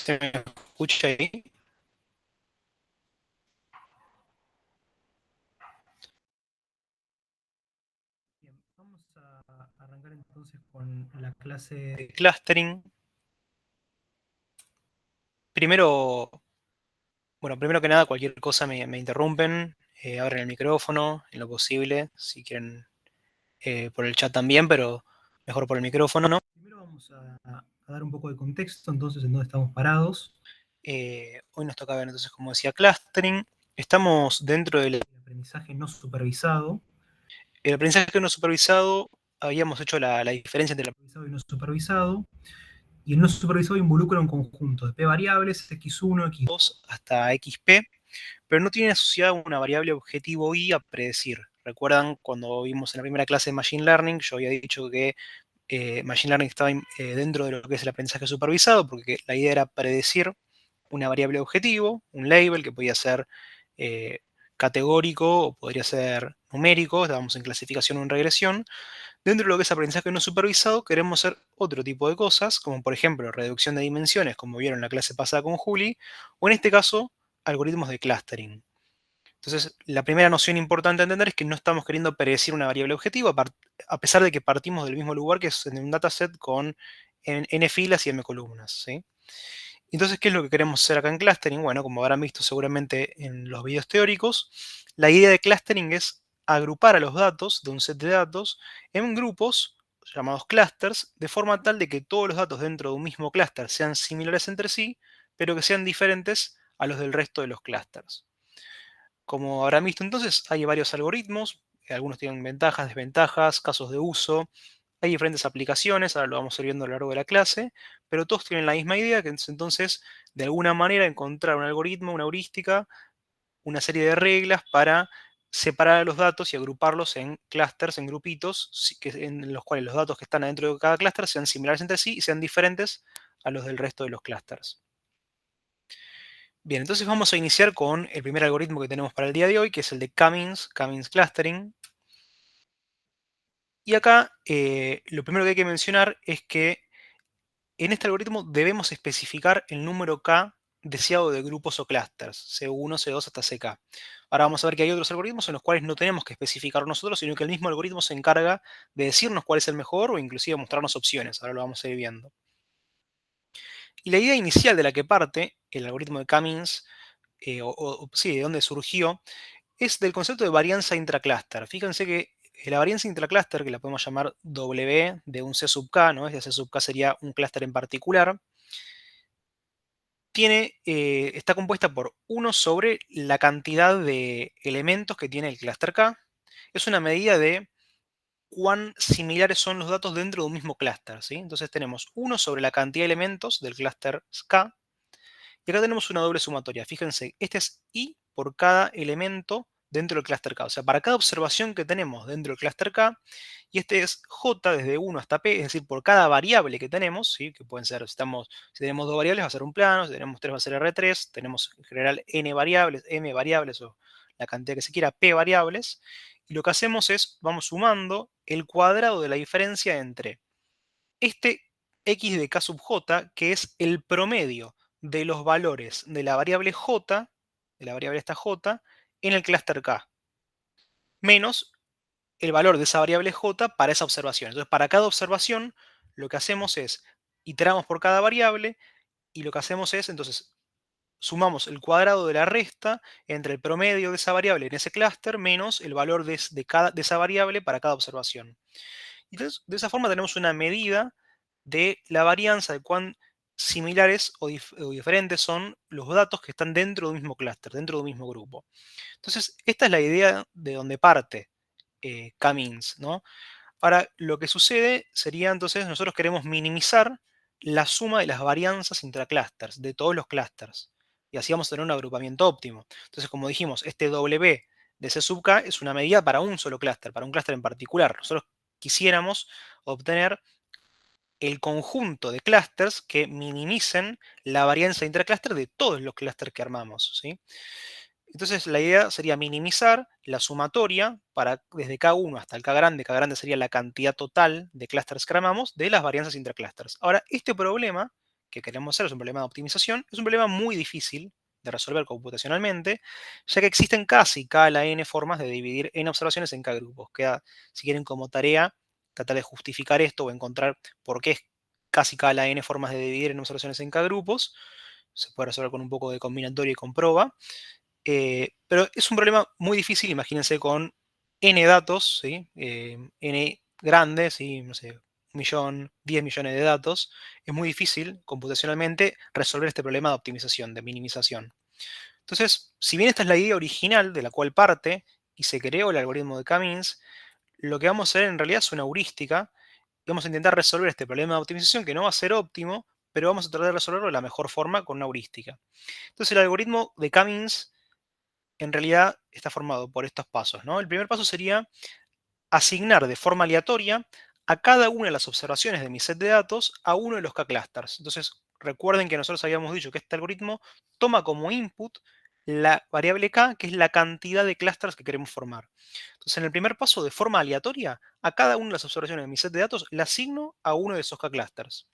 ¿Se me escucha ahí? Bien, vamos a arrancar entonces con la clase de clustering. Primero, bueno, primero que nada, cualquier cosa me interrumpen, abren el micrófono en lo posible, si quieren por el chat también, pero mejor por el micrófono, ¿no? Primero vamos a dar un poco de contexto, entonces, en dónde estamos parados. Hoy nos toca ver, entonces, como decía, clustering. Estamos dentro del aprendizaje no supervisado. El aprendizaje no supervisado, habíamos hecho la diferencia entre el supervisado y no supervisado. Y el no supervisado involucra un conjunto de p variables, x1, x2, hasta xp, pero no tiene asociada una variable objetivo y a predecir. ¿Recuerdan cuando vimos en la primera clase de Machine Learning? Yo había dicho que Machine Learning estaba dentro de lo que es el aprendizaje supervisado, porque la idea era predecir una variable objetivo, un label que podía ser eh, categórico o podría ser numérico, estábamos en clasificación o en regresión. Dentro de lo que es aprendizaje no supervisado, queremos hacer otro tipo de cosas, como por ejemplo reducción de dimensiones, como vieron en la clase pasada con Juli, o en este caso, algoritmos de clustering. Entonces, la primera noción importante a entender es que no estamos queriendo predecir una variable objetivo, a pesar de que partimos del mismo lugar, que es en un dataset con n filas y m columnas, ¿sí? Entonces, ¿qué es lo que queremos hacer acá en clustering? Bueno, como habrán visto seguramente en los videos teóricos, la idea de clustering es agrupar a los datos de un set de datos en grupos llamados clusters, de forma tal de que todos los datos dentro de un mismo clúster sean similares entre sí, pero que sean diferentes a los del resto de los clusters. Como habrán visto entonces, hay varios algoritmos, algunos tienen ventajas, desventajas, casos de uso, hay diferentes aplicaciones, ahora lo vamos a ir viendo a lo largo de la clase, pero todos tienen la misma idea, que es entonces, de alguna manera, encontrar un algoritmo, una heurística, una serie de reglas para separar a los datos y agruparlos en clústeres, en grupitos, en los cuales los datos que están adentro de cada clúster sean similares entre sí y sean diferentes a los del resto de los clústeres. Bien, entonces vamos a iniciar con el primer algoritmo que tenemos para el día de hoy, que es el de Cummings Clustering. Y acá lo primero que hay que mencionar es que en este algoritmo debemos especificar el número k deseado de grupos o clusters, C1, C2 hasta CK. Ahora vamos a ver que hay otros algoritmos en los cuales no tenemos que especificar nosotros, sino que el mismo algoritmo se encarga de decirnos cuál es el mejor o inclusive mostrarnos opciones. Ahora lo vamos a ir viendo. Y la idea inicial de la que parte el algoritmo de Cummings, sí, de dónde surgió, es del concepto de varianza intracluster. Fíjense que la varianza intracluster, que la podemos llamar W de un C sub K, ¿no? Ese C sub K sería un clúster en particular, está compuesta por 1 sobre la cantidad de elementos que tiene el clúster K. Es una medida de cuán similares son los datos dentro de un mismo clúster, ¿sí? Entonces tenemos 1 sobre la cantidad de elementos del clúster K. Y acá tenemos una doble sumatoria. Fíjense, este es I por cada elemento dentro del clúster K. O sea, para cada observación que tenemos dentro del clúster K, y este es J desde 1 hasta P, es decir, por cada variable que tenemos, ¿sí? Que pueden ser, si tenemos dos variables va a ser un plano, si tenemos tres va a ser R3, tenemos en general N variables, M variables o la cantidad que se quiera, P variables, y lo que hacemos es, vamos sumando el cuadrado de la diferencia entre este x de k sub j, que es el promedio de los valores de la variable j, de la variable esta j, en el clúster K, menos el valor de esa variable j para esa observación. Entonces, para cada observación, lo que hacemos es, iteramos por cada variable, y lo que hacemos es, entonces, sumamos el cuadrado de la resta entre el promedio de esa variable en ese clúster menos el valor de esa variable para cada observación. Entonces, de esa forma tenemos una medida de la varianza de cuán similares o diferentes son los datos que están dentro de un mismo clúster, dentro de un mismo grupo. Entonces, esta es la idea de donde parte K-means, ¿no? Ahora, lo que sucede sería entonces, nosotros queremos minimizar la suma de las varianzas intraclústeres, de todos los clústeres. Y así vamos a tener un agrupamiento óptimo. Entonces, como dijimos, este W de C sub K es una medida para un solo clúster, para un clúster en particular. Nosotros quisiéramos obtener el conjunto de clústeres que minimicen la varianza intraclúster de todos los clústeres que armamos, ¿sí? Entonces la idea sería minimizar la sumatoria para desde K1 hasta el K grande sería la cantidad total de clústeres que armamos de las varianzas intraclústeres. Ahora, este problema que queremos hacer, es un problema de optimización, es un problema muy difícil de resolver computacionalmente, ya que existen casi k a la n formas de dividir n observaciones en k grupos. Queda, si quieren, como tarea, tratar de justificar esto o encontrar por qué es casi k a la n formas de dividir n observaciones en k grupos. Se puede resolver con un poco de combinatoria y comproba. Pero es un problema muy difícil, imagínense con n datos, ¿sí? N grandes, ¿sí? No sé, 1.000.000, 10 millones de datos. Es muy difícil computacionalmente resolver este problema de optimización, de minimización. Entonces, si bien esta es la idea original de la cual parte y se creó el algoritmo de K-means, lo que vamos a hacer en realidad es una heurística y vamos a intentar resolver este problema de optimización que no va a ser óptimo, pero vamos a tratar de resolverlo de la mejor forma con una heurística. Entonces, el algoritmo de K-means en realidad está formado por estos pasos, ¿no? El primer paso sería asignar de forma aleatoria a cada una de las observaciones de mi set de datos a uno de los K-clusters. Entonces, recuerden que nosotros habíamos dicho que este algoritmo toma como input la variable K, que es la cantidad de clusters que queremos formar. Entonces, en el primer paso, de forma aleatoria, a cada una de las observaciones de mi set de datos le asigno a uno de esos K-clusters.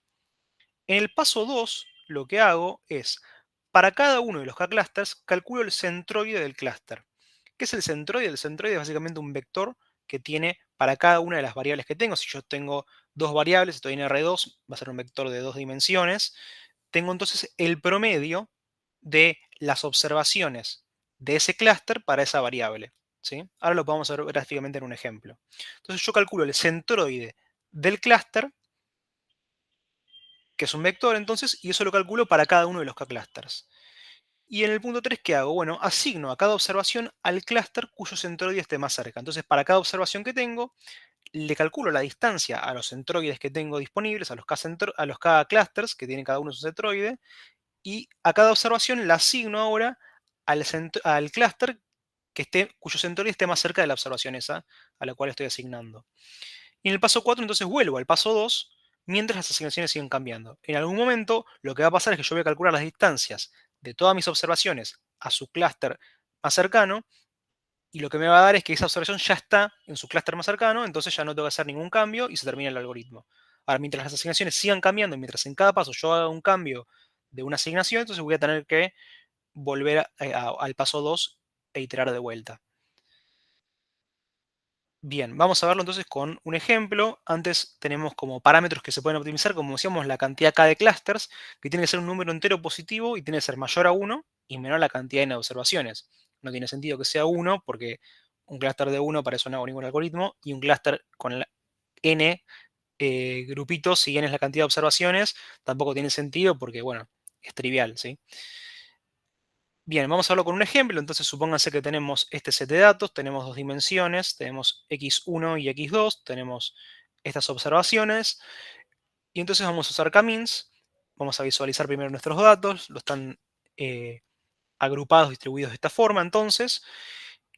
En el paso 2, lo que hago es, para cada uno de los K-clusters, calculo el centroide del clúster. ¿Qué es el centroide? El centroide es básicamente un vector que tiene para cada una de las variables que tengo. Si yo tengo dos variables, estoy en R2, va a ser un vector de dos dimensiones. Tengo entonces el promedio de las observaciones de ese clúster para esa variable, ¿sí? Ahora lo podemos ver gráficamente en un ejemplo. Entonces yo calculo el centroide del clúster, que es un vector entonces, y eso lo calculo para cada uno de los K-clusters. Y en el punto 3, ¿qué hago? Bueno, asigno a cada observación al clúster cuyo centroide esté más cerca. Entonces, para cada observación que tengo, le calculo la distancia a los centroides que tengo disponibles, a los K clusters que tienen cada uno su centroide, y a cada observación la asigno ahora al clúster cuyo centroide esté más cerca de la observación esa a la cual estoy asignando. Y en el paso 4 entonces vuelvo al paso 2 mientras las asignaciones siguen cambiando. En algún momento lo que va a pasar es que yo voy a calcular las distancias de todas mis observaciones a su clúster más cercano y lo que me va a dar es que esa observación ya está en su clúster más cercano, entonces ya no tengo que hacer ningún cambio y se termina el algoritmo. Ahora, mientras las asignaciones sigan cambiando, mientras en cada paso yo haga un cambio de una asignación, entonces voy a tener que volver al paso 2 e iterar de vuelta. Bien, vamos a verlo entonces con un ejemplo. Antes tenemos como parámetros que se pueden optimizar, como decíamos, la cantidad K de clusters, que tiene que ser un número entero positivo y tiene que ser mayor a 1 y menor a la cantidad de observaciones. No tiene sentido que sea 1 porque un clúster de 1 para eso no hago ningún algoritmo y un clúster con n grupitos, si n es la cantidad de observaciones, tampoco tiene sentido porque, bueno, es trivial, ¿sí? Bien, vamos a verlo con un ejemplo. Entonces, supónganse que tenemos este set de datos, tenemos dos dimensiones, tenemos x1 y x2, tenemos estas observaciones, y entonces vamos a usar K-means. Vamos a visualizar primero nuestros datos, los están eh, agrupados, distribuidos de esta forma, entonces,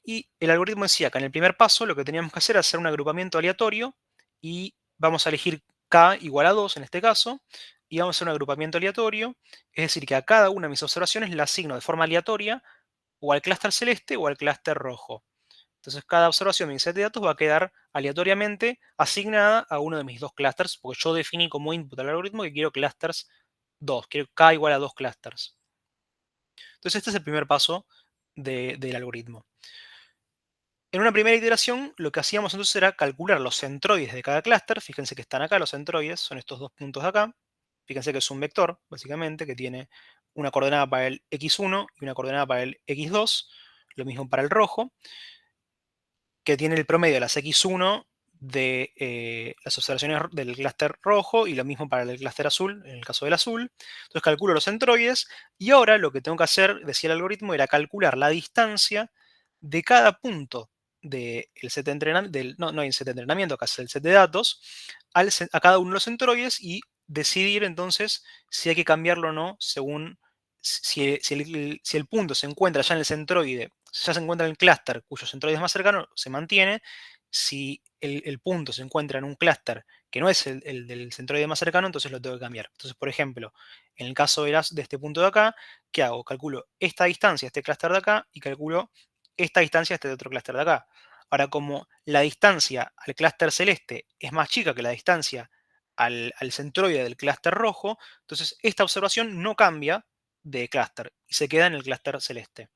y el algoritmo decía que en el primer paso lo que teníamos que hacer era hacer un agrupamiento aleatorio, y vamos a elegir k igual a 2 en este caso, y vamos a hacer un agrupamiento aleatorio, es decir, que a cada una de mis observaciones la asigno de forma aleatoria o al clúster celeste o al clúster rojo. Entonces cada observación de mi set de datos va a quedar aleatoriamente asignada a uno de mis dos clústeres, porque yo definí como input al algoritmo que quiero clusters 2, quiero k igual a 2 clústeres. Entonces este es el primer paso del algoritmo. En una primera iteración, lo que hacíamos entonces era calcular los centroides de cada clúster. Fíjense que están acá los centroides, son estos dos puntos de acá. Fíjense que es un vector, básicamente, que tiene una coordenada para el x1 y una coordenada para el x2. Lo mismo para el rojo, que tiene el promedio de las x1 de las observaciones del clúster rojo y lo mismo para el clúster azul, en el caso del azul. Entonces calculo los centroides y ahora lo que tengo que hacer, decía el algoritmo, era calcular la distancia de cada punto del set de entrenamiento, no hay set de entrenamiento, acá es el set de datos, a cada uno de los centroides y decidir entonces si hay que cambiarlo o no según si el punto se encuentra ya en el centroide, ya se encuentra en el clúster cuyo centroide es más cercano, se mantiene. Si el punto se encuentra en un clúster que no es el del centroide más cercano, entonces lo tengo que cambiar. Entonces, por ejemplo, en el caso de este punto de acá, ¿qué hago? Calculo esta distancia a este clúster de acá y calculo esta distancia a este otro clúster de acá. Ahora, como la distancia al clúster celeste es más chica que la distancia al centroide del clúster rojo, entonces esta observación no cambia de clúster y se queda en el clúster celeste.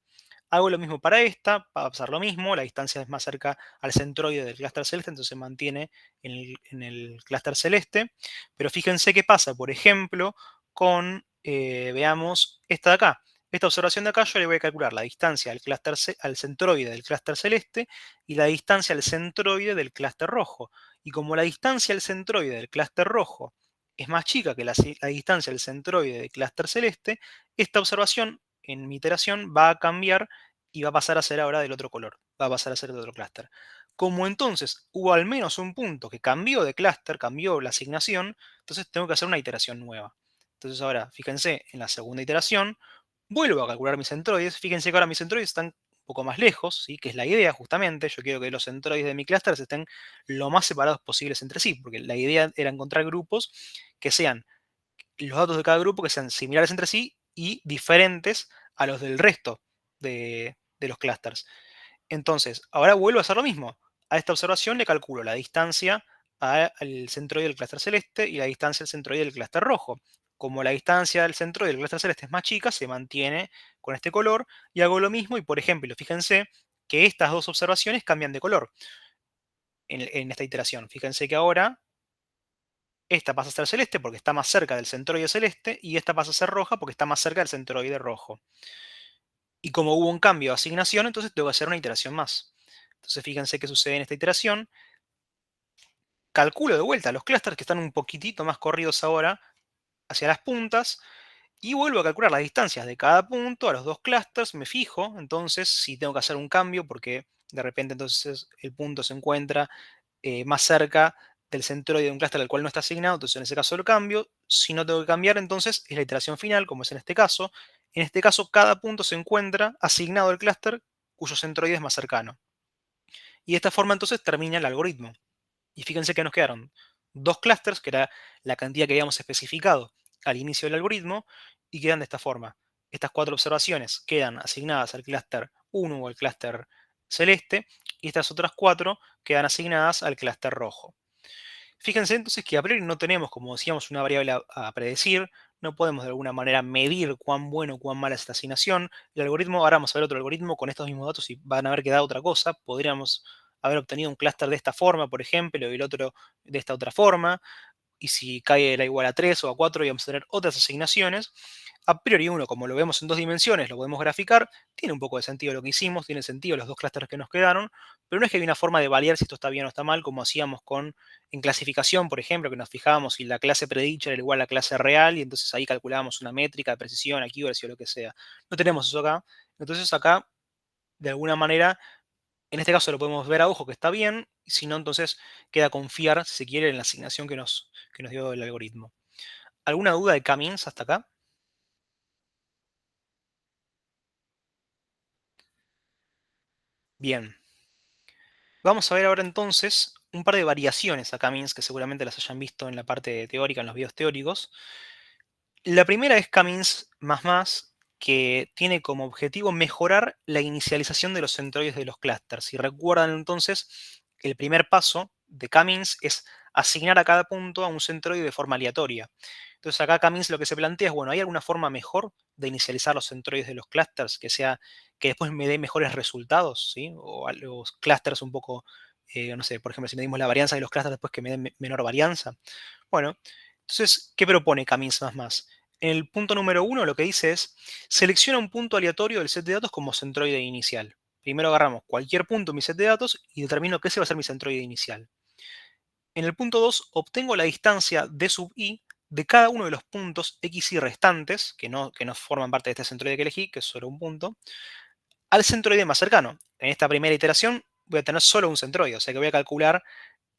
Hago lo mismo para esta, va a pasar lo mismo, la distancia es más cerca al centroide del clúster celeste, entonces se mantiene en el clúster celeste. Pero fíjense qué pasa, por ejemplo, con, veamos, esta de acá. Esta observación de acá yo le voy a calcular la distancia al centroide del clúster celeste y la distancia al centroide del clúster rojo. Y como la distancia al centroide del clúster rojo es más chica que la distancia al centroide del clúster celeste, esta observación en mi iteración va a cambiar y va a pasar a ser ahora del otro color, va a pasar a ser de otro clúster. Como entonces hubo al menos un punto que cambió de clúster, cambió la asignación, entonces tengo que hacer una iteración nueva. Entonces ahora, fíjense, en la segunda iteración, vuelvo a calcular mis centroides. Fíjense que ahora mis centroides están un poco más lejos, ¿sí? Que es la idea justamente. Yo quiero que los centroides de mi clúster estén lo más separados posibles entre sí, porque la idea era encontrar grupos que sean los datos de cada grupo que sean similares entre sí y diferentes a los del resto de los clústeres. Entonces, ahora vuelvo a hacer lo mismo. A esta observación le calculo la distancia al centroide del clúster celeste y la distancia al centroide del clúster rojo. Como la distancia del centroide del clúster celeste es más chica, se mantiene con este color y hago lo mismo y, por ejemplo, fíjense que estas dos observaciones cambian de color en esta iteración. Fíjense que ahora esta pasa a ser celeste porque está más cerca del centroide celeste y esta pasa a ser roja porque está más cerca del centroide rojo. Y como hubo un cambio de asignación, entonces tengo que hacer una iteración más. Entonces fíjense qué sucede en esta iteración. Calculo de vuelta los clústeres que están un poquitito más corridos ahora hacia las puntas y vuelvo a calcular las distancias de cada punto a los dos clústeres. Me fijo entonces si tengo que hacer un cambio porque de repente entonces el punto se encuentra más cerca del centroide de un clúster al cual no está asignado, entonces en ese caso lo cambio. Si no tengo que cambiar, entonces es la iteración final, como es en este caso. En este caso, cada punto se encuentra asignado al clúster cuyo centroide es más cercano. Y de esta forma entonces termina el algoritmo. Y fíjense que nos quedaron dos clústeres, que era la cantidad que habíamos especificado al inicio del algoritmo, y quedan de esta forma. Estas cuatro observaciones quedan asignadas al clúster 1 o al clúster celeste, y estas otras cuatro quedan asignadas al clúster rojo. Fíjense entonces que a priori no tenemos, como decíamos, una variable a predecir, no podemos de alguna manera medir cuán bueno o cuán mala es esta asignación. El algoritmo, ahora vamos a ver otro algoritmo con estos mismos datos y van a ver que da otra cosa. Podríamos haber obtenido un clúster de esta forma, por ejemplo, y el otro de esta otra forma, y si cae la igual a 3 o a 4 íbamos a tener otras asignaciones. A priori uno, como lo vemos en dos dimensiones, lo podemos graficar, tiene un poco de sentido lo que hicimos, tiene sentido los dos clústeres que nos quedaron, pero no es que hay una forma de validar si esto está bien o está mal, como hacíamos en clasificación, por ejemplo, que nos fijábamos si la clase predicha era igual a la clase real, y entonces ahí calculábamos una métrica de precisión, accuracy o lo que sea. No tenemos eso acá. Entonces acá, de alguna manera, en este caso lo podemos ver a ojo que está bien, y si no, entonces queda confiar, si se quiere, en la asignación que nos dio el algoritmo. ¿Alguna duda de Camins hasta acá? Bien. Vamos a ver ahora entonces un par de variaciones a Camins que seguramente las hayan visto en la parte teórica, en los videos teóricos. La primera es Camins que tiene como objetivo mejorar la inicialización de los centroides de los clústeres. Si recuerdan entonces, el primer paso de Camins es asignar a cada punto a un centroide de forma aleatoria. Entonces acá Camins lo que se plantea es, bueno, ¿hay alguna forma mejor de inicializar los centroides de los clústeres que después me dé mejores resultados? ¿Sí? O a los clústeres un poco, no sé, por ejemplo, si medimos la varianza de los clústeres después que me den menor varianza. Bueno, entonces, ¿qué propone Camins En el punto número uno lo que dice es, selecciona un punto aleatorio del set de datos como centroide inicial. Primero agarramos cualquier punto en mi set de datos y determino que ese va a ser mi centroide inicial. En el punto 2 obtengo la distancia d sub i de cada uno de los puntos x y restantes, que no forman parte de este centroide que elegí, que es solo un punto, al centroide más cercano. En esta primera iteración voy a tener solo un centroide, o sea que voy a calcular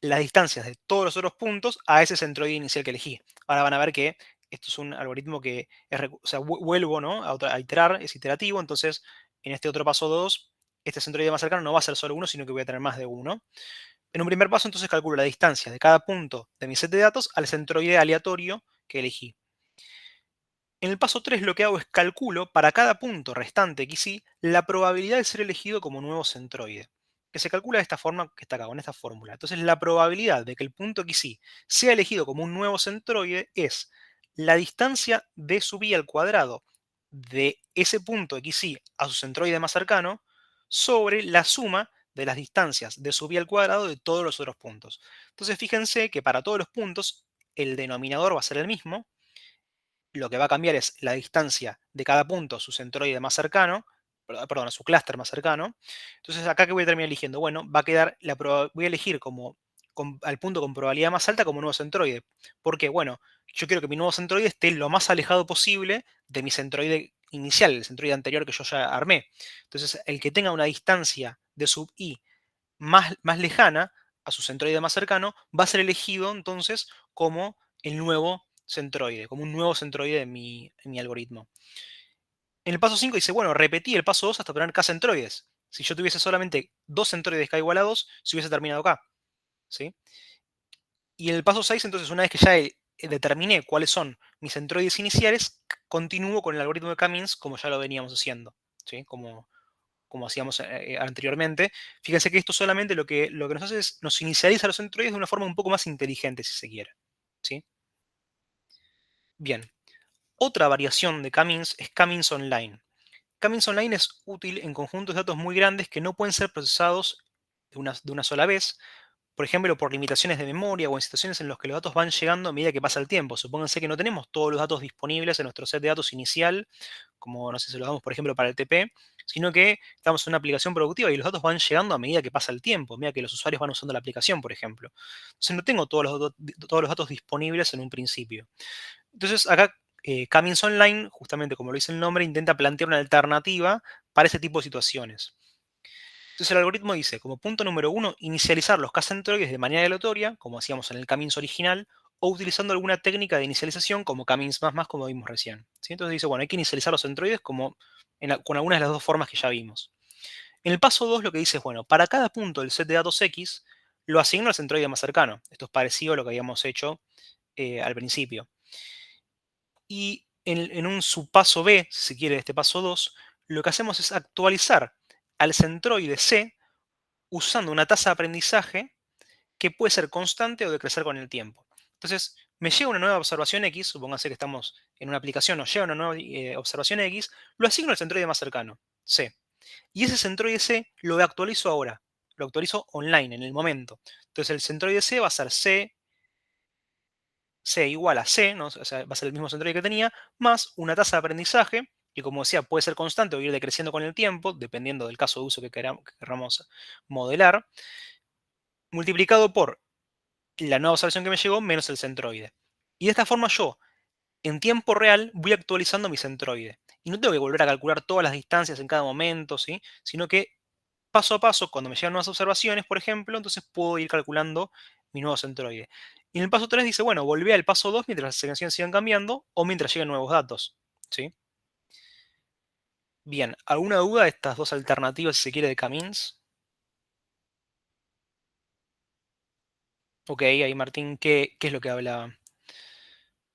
las distancias de todos los otros puntos a ese centroide inicial que elegí. Ahora van a ver que esto es un algoritmo que o sea, vuelvo, ¿no? a iterar, es iterativo, entonces en este otro paso 2 este centroide más cercano no va a ser solo uno, sino que voy a tener más de uno. En un primer paso, entonces calculo la distancia de cada punto de mi set de datos al centroide aleatorio que elegí. En el paso 3 lo que hago es calculo para cada punto restante XY la probabilidad de ser elegido como nuevo centroide. que se calcula de esta forma que está acá, con esta fórmula. Entonces, la probabilidad de que el punto XY sea elegido como un nuevo centroide es la distancia de sub i al cuadrado de ese punto XY a su centroide más cercano sobre la suma de las distancias de sub i al cuadrado de todos los otros puntos. Entonces, fíjense que para todos los puntos el denominador va a ser el mismo. Lo que va a cambiar es la distancia de cada punto a su centroide más cercano, perdón, a su clúster más cercano. Entonces, acá que voy a terminar eligiendo, bueno, va a quedar voy a elegir como al punto con probabilidad más alta como nuevo centroide. ¿Por qué? Bueno, yo quiero que mi nuevo centroide esté lo más alejado posible de mi centroide inicial, el centroide anterior que yo ya armé. Entonces, el que tenga una distancia de sub i más lejana a su centroide más cercano, va a ser elegido entonces como el nuevo centroide, como un nuevo centroide en mi algoritmo. En el paso 5 dice, bueno, repetí el paso 2 hasta tener k centroides. Si yo tuviese solamente dos centroides k igual a 2, se hubiese terminado acá. ¿Sí? Y en el paso 6, entonces, una vez que ya determiné cuáles son mis centroides iniciales, continúo con el algoritmo de K-means como ya lo veníamos haciendo. ¿Sí? Como hacíamos anteriormente. Fíjense que esto solamente lo que nos hace es nos inicializa los centroides de una forma un poco más inteligente, si se quiere. ¿Sí? Bien. Otra variación de K-means es K-means online. K-means online es útil en conjuntos de datos muy grandes que no pueden ser procesados de una sola vez, por ejemplo, por limitaciones de memoria o en situaciones en las que los datos van llegando a medida que pasa el tiempo. Supónganse que no tenemos todos los datos disponibles en nuestro set de datos inicial, como no sé si los damos, por ejemplo, para el TP, sino que estamos en una aplicación productiva y los datos van llegando a medida que pasa el tiempo, a medida que los usuarios van usando la aplicación, por ejemplo. Entonces no tengo todos los datos disponibles en un principio. Entonces acá Camins Online, justamente como lo dice el nombre, intenta plantear una alternativa para ese tipo de situaciones. Entonces el algoritmo dice, como punto número uno, inicializar los k-centroides de manera aleatoria, como hacíamos en el Camins original, o utilizando alguna técnica de inicialización como Camins más, como vimos recién. ¿Sí? Entonces dice, bueno, hay que inicializar los centroides como con algunas de las dos formas que ya vimos. En el paso 2 lo que dice es, bueno, para cada punto del set de datos X, lo asigno al centroide más cercano. Esto es parecido a lo que habíamos hecho al principio. Y en un subpaso B, si se quiere, de este paso 2, lo que hacemos es actualizar al centroide C usando una tasa de aprendizaje que puede ser constante o decrecer con el tiempo. Entonces, me llega una nueva observación X, supóngase que estamos en una aplicación, nos llega una nueva observación X, lo asigno al centroide más cercano, C. Y ese centroide C lo actualizo ahora, lo actualizo online, en el momento. Entonces, el centroide C va a ser C igual a C, ¿no? O sea, va a ser el mismo centroide que tenía, más una tasa de aprendizaje, que como decía, puede ser constante o ir decreciendo con el tiempo, dependiendo del caso de uso que queramos modelar, multiplicado por la nueva observación que me llegó menos el centroide. Y de esta forma yo, en tiempo real, voy actualizando mi centroide. Y no tengo que volver a calcular todas las distancias en cada momento, ¿sí? Sino que paso a paso, cuando me llegan nuevas observaciones, por ejemplo, entonces puedo ir calculando mi nuevo centroide. Y en el paso 3 dice, bueno, volví al paso 2 mientras las asignaciones sigan cambiando o mientras lleguen nuevos datos. ¿Sí? Bien, ¿alguna duda de estas dos alternativas, si se quiere, de Camins? Ok, ahí Martín, ¿qué es lo que habla?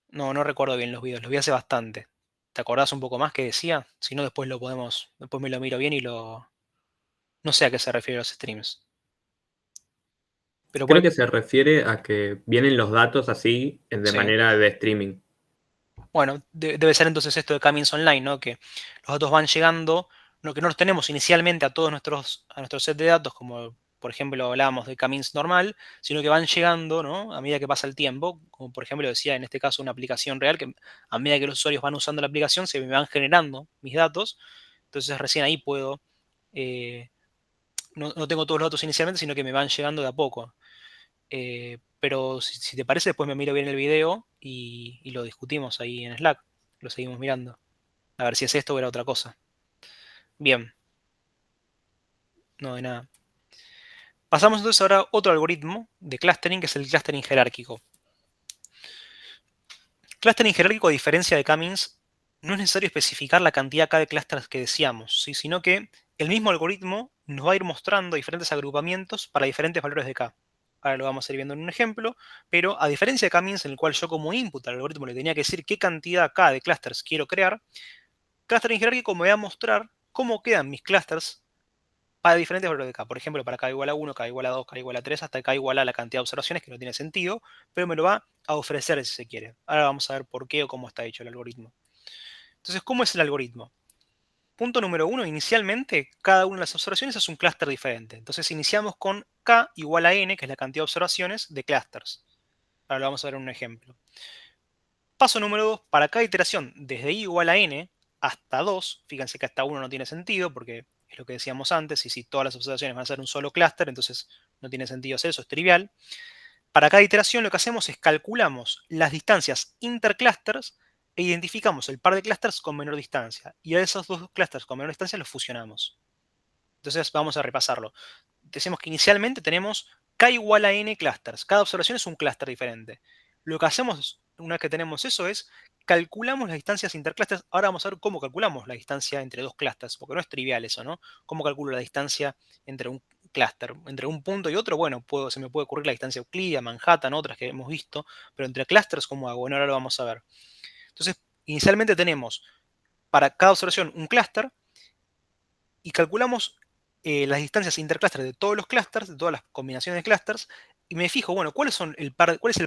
No recuerdo bien los videos, los vi hace bastante. ¿Te acordás un poco más qué decía? Si no, después me lo miro bien no sé a qué se refiere los streams. Pero Creo puede, que se refiere a que vienen los datos así de sí. manera de streaming. Bueno, debe ser entonces esto de Camins Online, ¿no? Que los datos van llegando, no, que no los tenemos inicialmente a nuestro set de datos, como por ejemplo hablábamos de Camins normal, sino que van llegando, ¿no? A medida que pasa el tiempo, como por ejemplo decía en este caso una aplicación real, que a medida que los usuarios van usando la aplicación se me van generando mis datos, entonces recién ahí puedo, eh, no tengo todos los datos inicialmente, sino que me van llegando de a poco. Pero si te parece, después me miro bien el video y lo discutimos ahí en Slack. Lo seguimos mirando. A ver si es esto o era otra cosa. Bien, no de nada. Pasamos entonces ahora a otro algoritmo de clustering, que es el clustering jerárquico. Clustering jerárquico, a diferencia de K-means, no es necesario especificar la cantidad K de clusters que deseamos, ¿sí? Sino que el mismo algoritmo nos va a ir mostrando diferentes agrupamientos para diferentes valores de K. Ahora lo vamos a ir viendo en un ejemplo, pero a diferencia de K-means, en el cual yo como input al algoritmo le tenía que decir qué cantidad K de clusters quiero crear, clustering jerárquico me va a mostrar cómo quedan mis clusters para diferentes valores de K. Por ejemplo, para K igual a 1, K igual a 2, K igual a 3, hasta K igual a la cantidad de observaciones, que no tiene sentido, pero me lo va a ofrecer si se quiere. Ahora vamos a ver por qué o cómo está hecho el algoritmo. Entonces, ¿cómo es el algoritmo? Punto número uno, inicialmente cada una de las observaciones es un clúster diferente. Entonces iniciamos con K igual a N, que es la cantidad de observaciones de clústeres. Ahora lo vamos a ver en un ejemplo. Paso número 2, para cada iteración desde i igual a n hasta 2, fíjense que hasta 1 no tiene sentido porque es lo que decíamos antes, y si todas las observaciones van a ser un solo clúster, entonces no tiene sentido hacer eso, es trivial. Para cada iteración lo que hacemos es calculamos las distancias interclústeres e identificamos el par de clústeres con menor distancia. Y a esos dos clústeres con menor distancia los fusionamos. Entonces vamos a repasarlo. Decimos que inicialmente tenemos K igual a N clústeres. Cada observación es un clúster diferente. Lo que hacemos una vez que tenemos eso es calculamos las distancias interclústeres. Ahora vamos a ver cómo calculamos la distancia entre dos clústeres, porque no es trivial eso, ¿no? ¿Cómo calculo la distancia entre un clúster? Entre un punto y otro, bueno, se me puede ocurrir la distancia euclídea, Manhattan, otras que hemos visto, pero entre clústeres, ¿cómo hago? Bueno, ahora lo vamos a ver. Entonces, inicialmente tenemos para cada observación un clúster y calculamos las distancias interclústeres de todos los clústeres, de todas las combinaciones de clústeres, y me fijo, bueno, ¿cuál es el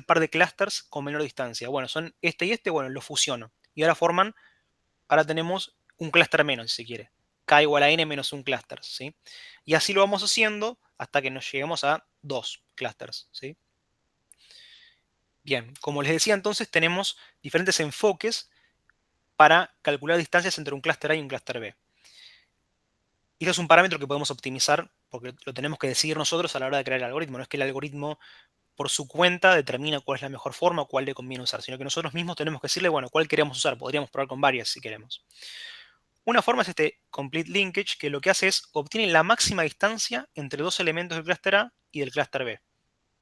par de clústeres con menor distancia? Bueno, son este y este, bueno, lo fusiono. Y ahora tenemos un clúster menos, si se quiere. K igual a n menos un clúster, ¿sí? Y así lo vamos haciendo hasta que nos lleguemos a dos clústeres, ¿sí? Bien, como les decía entonces, tenemos diferentes enfoques para calcular distancias entre un clúster A y un clúster B. Y esto es un parámetro que podemos optimizar porque lo tenemos que decidir nosotros a la hora de crear el algoritmo. No es que el algoritmo por su cuenta determina cuál es la mejor forma o cuál le conviene usar, sino que nosotros mismos tenemos que decirle, bueno, cuál queremos usar. Podríamos probar con varias si queremos. Una forma es este complete linkage, que lo que hace es obtiene la máxima distancia entre dos elementos del clúster A y del clúster B,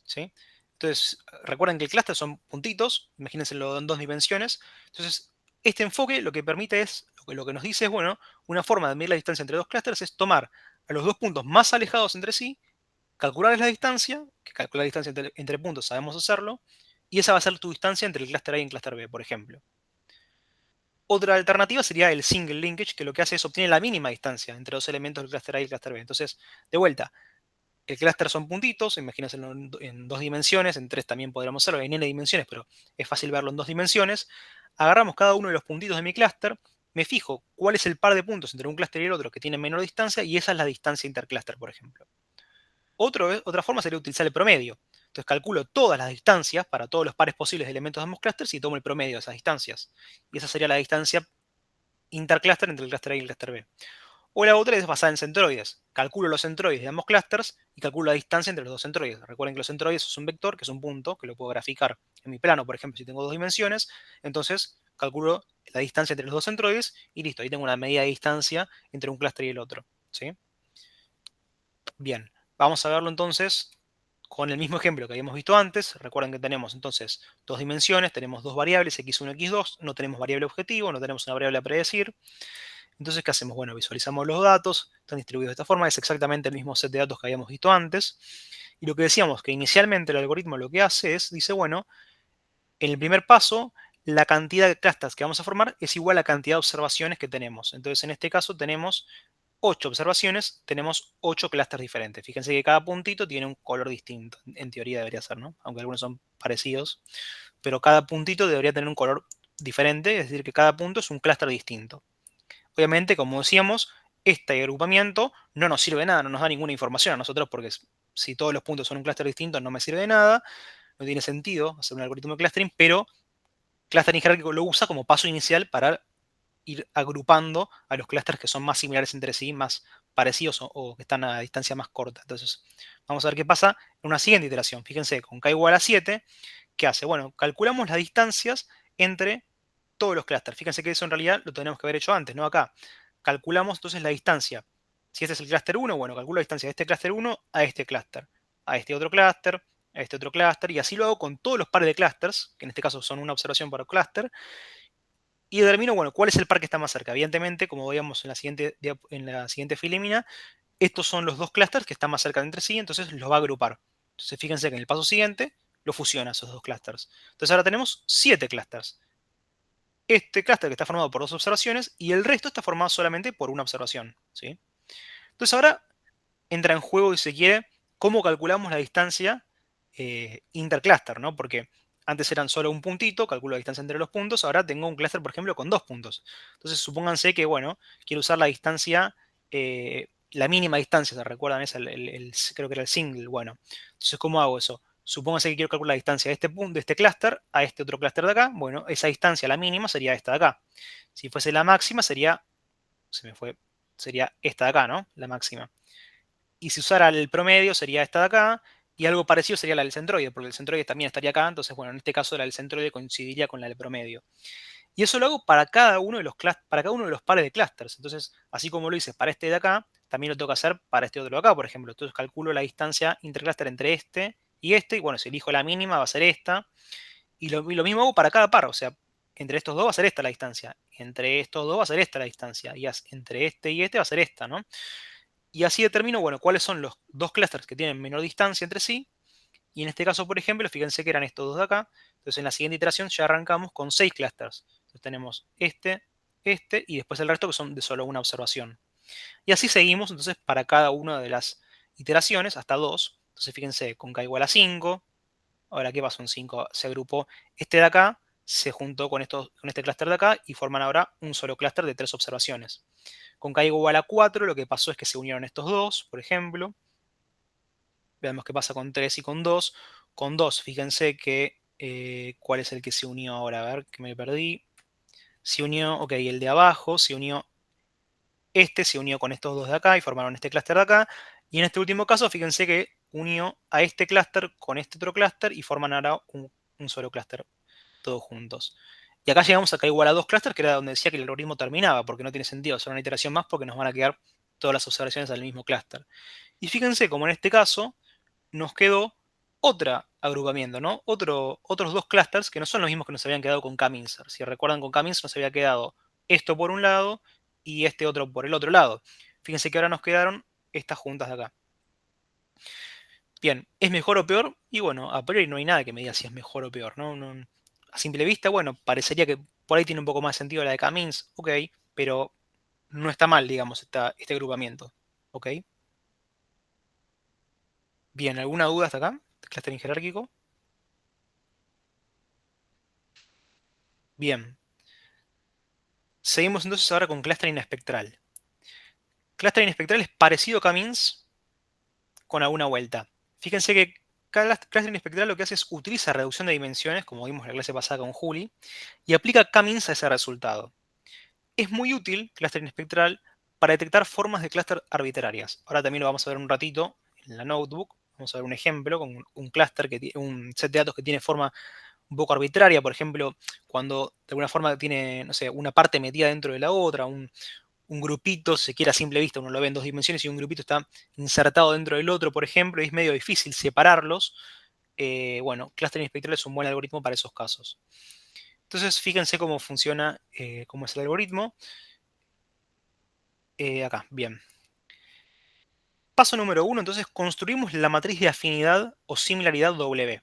¿sí? Entonces, recuerden que el clúster son puntitos, imagínenselo en dos dimensiones. Entonces, este enfoque lo que permite es, lo que nos dice es, bueno, una forma de medir la distancia entre dos clústeres es tomar a los dos puntos más alejados entre sí, calcular la distancia, que calcular la distancia entre puntos sabemos hacerlo, y esa va a ser tu distancia entre el clúster A y el clúster B, por ejemplo. Otra alternativa sería el single linkage, que lo que hace es obtener la mínima distancia entre dos elementos del clúster A y el clúster B. Entonces, de vuelta, el clúster son puntitos, imagínense en dos dimensiones, en tres también podríamos hacerlo, en n dimensiones, pero es fácil verlo en dos dimensiones. Agarramos cada uno de los puntitos de mi clúster, me fijo cuál es el par de puntos entre un clúster y el otro que tiene menor distancia, y esa es la distancia interclúster, por ejemplo. Otra forma sería utilizar el promedio. Entonces calculo todas las distancias para todos los pares posibles de elementos de ambos clústeres y tomo el promedio de esas distancias. Y esa sería la distancia interclúster entre el clúster A y el clúster B. O la otra es basada en centroides. Calculo los centroides de ambos clústeres y calculo la distancia entre los dos centroides. Recuerden que los centroides es un vector, que es un punto, que lo puedo graficar en mi plano, por ejemplo, si tengo dos dimensiones. Entonces calculo la distancia entre los dos centroides y listo. Ahí tengo una medida de distancia entre un clúster y el otro, ¿sí? Bien, vamos a verlo entonces con el mismo ejemplo que habíamos visto antes. Recuerden que tenemos entonces dos dimensiones, tenemos dos variables, x1 y x2, no tenemos variable objetivo, no tenemos una variable a predecir. Entonces, ¿qué hacemos? Bueno, visualizamos los datos, están distribuidos de esta forma, es exactamente el mismo set de datos que habíamos visto antes. Y lo que decíamos, que inicialmente el algoritmo lo que hace es, dice, bueno, en el primer paso, la cantidad de clústeres que vamos a formar es igual a la cantidad de observaciones que tenemos. Entonces, en este caso tenemos 8 observaciones, tenemos 8 clústeres diferentes. Fíjense que cada puntito tiene un color distinto. En teoría debería ser, ¿no? Aunque algunos son parecidos. Pero cada puntito debería tener un color diferente, es decir, que cada punto es un clúster distinto. Obviamente, como decíamos, este agrupamiento no nos sirve de nada, no nos da ninguna información a nosotros, porque si todos los puntos son un clúster distinto no me sirve de nada, no tiene sentido hacer un algoritmo de clustering, pero clustering jerárquico lo usa como paso inicial para ir agrupando a los clústeres que son más similares entre sí, más parecidos o que están a distancia más corta. Entonces, vamos a ver qué pasa en una siguiente iteración. Fíjense, con k igual a 7, ¿qué hace? Bueno, calculamos las distancias entre todos los clústeres. Fíjense que eso en realidad lo tenemos que haber hecho antes, no acá. Calculamos entonces la distancia. Si este es el clúster 1, bueno, calculo la distancia de este clúster 1 a este clúster, a este otro clúster, a este otro clúster, y así lo hago con todos los pares de clústeres, que en este caso son una observación por clúster, y determino, bueno, cuál es el par que está más cerca. Evidentemente, como veíamos en la siguiente filimina, estos son los dos clústeres que están más cerca de entre sí, entonces los va a agrupar. Entonces fíjense que en el paso siguiente lo fusiona esos dos clústeres. Entonces ahora tenemos 7 clústeres. Este clúster que está formado por dos observaciones y el resto está formado solamente por una observación, ¿sí? Entonces ahora entra en juego, si se quiere, cómo calculamos la distancia intercluster, ¿no? Porque antes eran solo un puntito, calculo la distancia entre los puntos, ahora tengo un clúster, por ejemplo, con 2 puntos. Entonces, supónganse que, bueno, quiero usar la distancia, la mínima distancia, ¿se recuerdan? Es creo que era el single, bueno. Entonces, ¿cómo hago eso? Supónganse que quiero calcular la distancia de este punto, de este clúster a este otro clúster de acá. Bueno, esa distancia, la mínima, sería esta de acá. Si fuese la máxima, sería esta de acá, ¿no? La máxima. Y si usara el promedio sería esta de acá, y algo parecido sería la del centroide, porque el centroide también estaría acá, entonces, bueno, en este caso la del centroide coincidiría con la del promedio. Y eso lo hago para cada uno de los, para cada uno de los pares de clusters. Entonces, así como lo hice para este de acá, también lo tengo que hacer para este otro de acá, por ejemplo. Entonces calculo la distancia intercluster entre este, y bueno, si elijo la mínima va a ser esta, y lo mismo hago para cada par, o sea, entre estos dos va a ser esta la distancia, entre estos dos va a ser esta la distancia, y entre este y este va a ser esta, ¿no? Y así determino, bueno, cuáles son los dos clústeres que tienen menor distancia entre sí. Y en este caso, por ejemplo, fíjense que eran estos dos de acá. Entonces, en la siguiente iteración ya arrancamos con 6 clústeres. Entonces, tenemos este y después el resto que son de solo una observación. Y así seguimos, entonces, para cada una de las iteraciones, hasta 2. Entonces, fíjense, con k igual a 5. Ahora, ¿qué pasó en 5? Se agrupó este de acá, se juntó con este clúster de acá y forman ahora un solo clúster de 3 observaciones. Con k igual a 4, lo que pasó es que se unieron estos dos, por ejemplo. Veamos qué pasa con 3 y con 2. Con 2, fíjense que, ¿cuál es el que se unió ahora? A ver, que me perdí. Se unió, ok, el de abajo, se unió con estos dos de acá y formaron este clúster de acá. Y en este último caso, fíjense que unió a este clúster con este otro clúster y forman ahora un solo clúster, todos juntos. Y acá llegamos acá igual a 2 clústeres, que era donde decía que el algoritmo terminaba, porque no tiene sentido hacer una iteración más porque nos van a quedar todas las observaciones al mismo clúster. Y fíjense como en este caso nos quedó otro agrupamiento, ¿no? Otros dos clusters que no son los mismos que nos habían quedado con K-Mincer. Si recuerdan, con K-Mincer nos había quedado esto por un lado y este otro por el otro lado. Fíjense que ahora nos quedaron estas juntas de acá. Bien, ¿es mejor o peor? Y bueno, a priori no hay nada que me diga si es mejor o peor, ¿no? A simple vista, bueno, parecería que por ahí tiene un poco más sentido la de K-Means, ok, pero no está mal, digamos, este agrupamiento, ¿ok? Bien, ¿alguna duda hasta acá? Clustering jerárquico. Bien, seguimos entonces ahora con clustering espectral. Clustering espectral es parecido a K-means con alguna vuelta. Fíjense que cada clustering espectral lo que hace es utiliza reducción de dimensiones, como vimos en la clase pasada con Juli, y aplica K-means a ese resultado. Es muy útil clustering espectral para detectar formas de clúster arbitrarias. Ahora también lo vamos a ver un ratito en la notebook. Vamos a ver un ejemplo con un clúster que tiene un set de datos que tiene forma un poco arbitraria, por ejemplo, cuando de alguna forma tiene, no sé, una parte metida dentro de la otra, un grupito, si se quiere a simple vista, uno lo ve en 2 dimensiones y un grupito está insertado dentro del otro, por ejemplo, y es medio difícil separarlos. Bueno, Clustering Espectral es un buen algoritmo para esos casos. Entonces, fíjense cómo funciona, cómo es el algoritmo. Acá, bien. Paso número 1, entonces construimos la matriz de afinidad o similaridad W.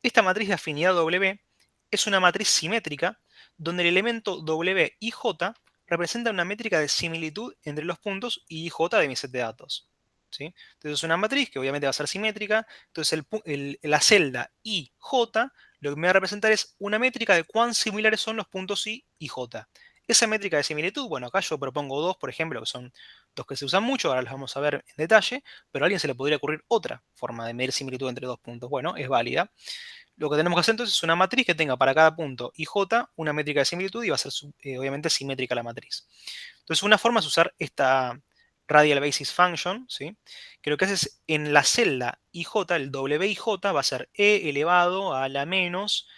Esta matriz de afinidad W es una matriz simétrica donde el elemento W y J representa una métrica de similitud entre los puntos y J de mi set de datos. ¿Sí? Entonces es una matriz que obviamente va a ser simétrica. Entonces la celda I, J, lo que me va a representar es una métrica de cuán similares son los puntos I y J. Esa métrica de similitud, bueno, acá yo propongo dos, por ejemplo, que son dos que se usan mucho, ahora las vamos a ver en detalle, pero a alguien se le podría ocurrir otra forma de medir similitud entre dos puntos. Bueno, es válida. Lo que tenemos que hacer entonces es una matriz que tenga para cada punto y j una métrica de similitud y va a ser obviamente simétrica la matriz. Entonces una forma es usar esta radial basis function, ¿sí? Que lo que hace es en la celda ij, el wij va a ser e elevado a la menos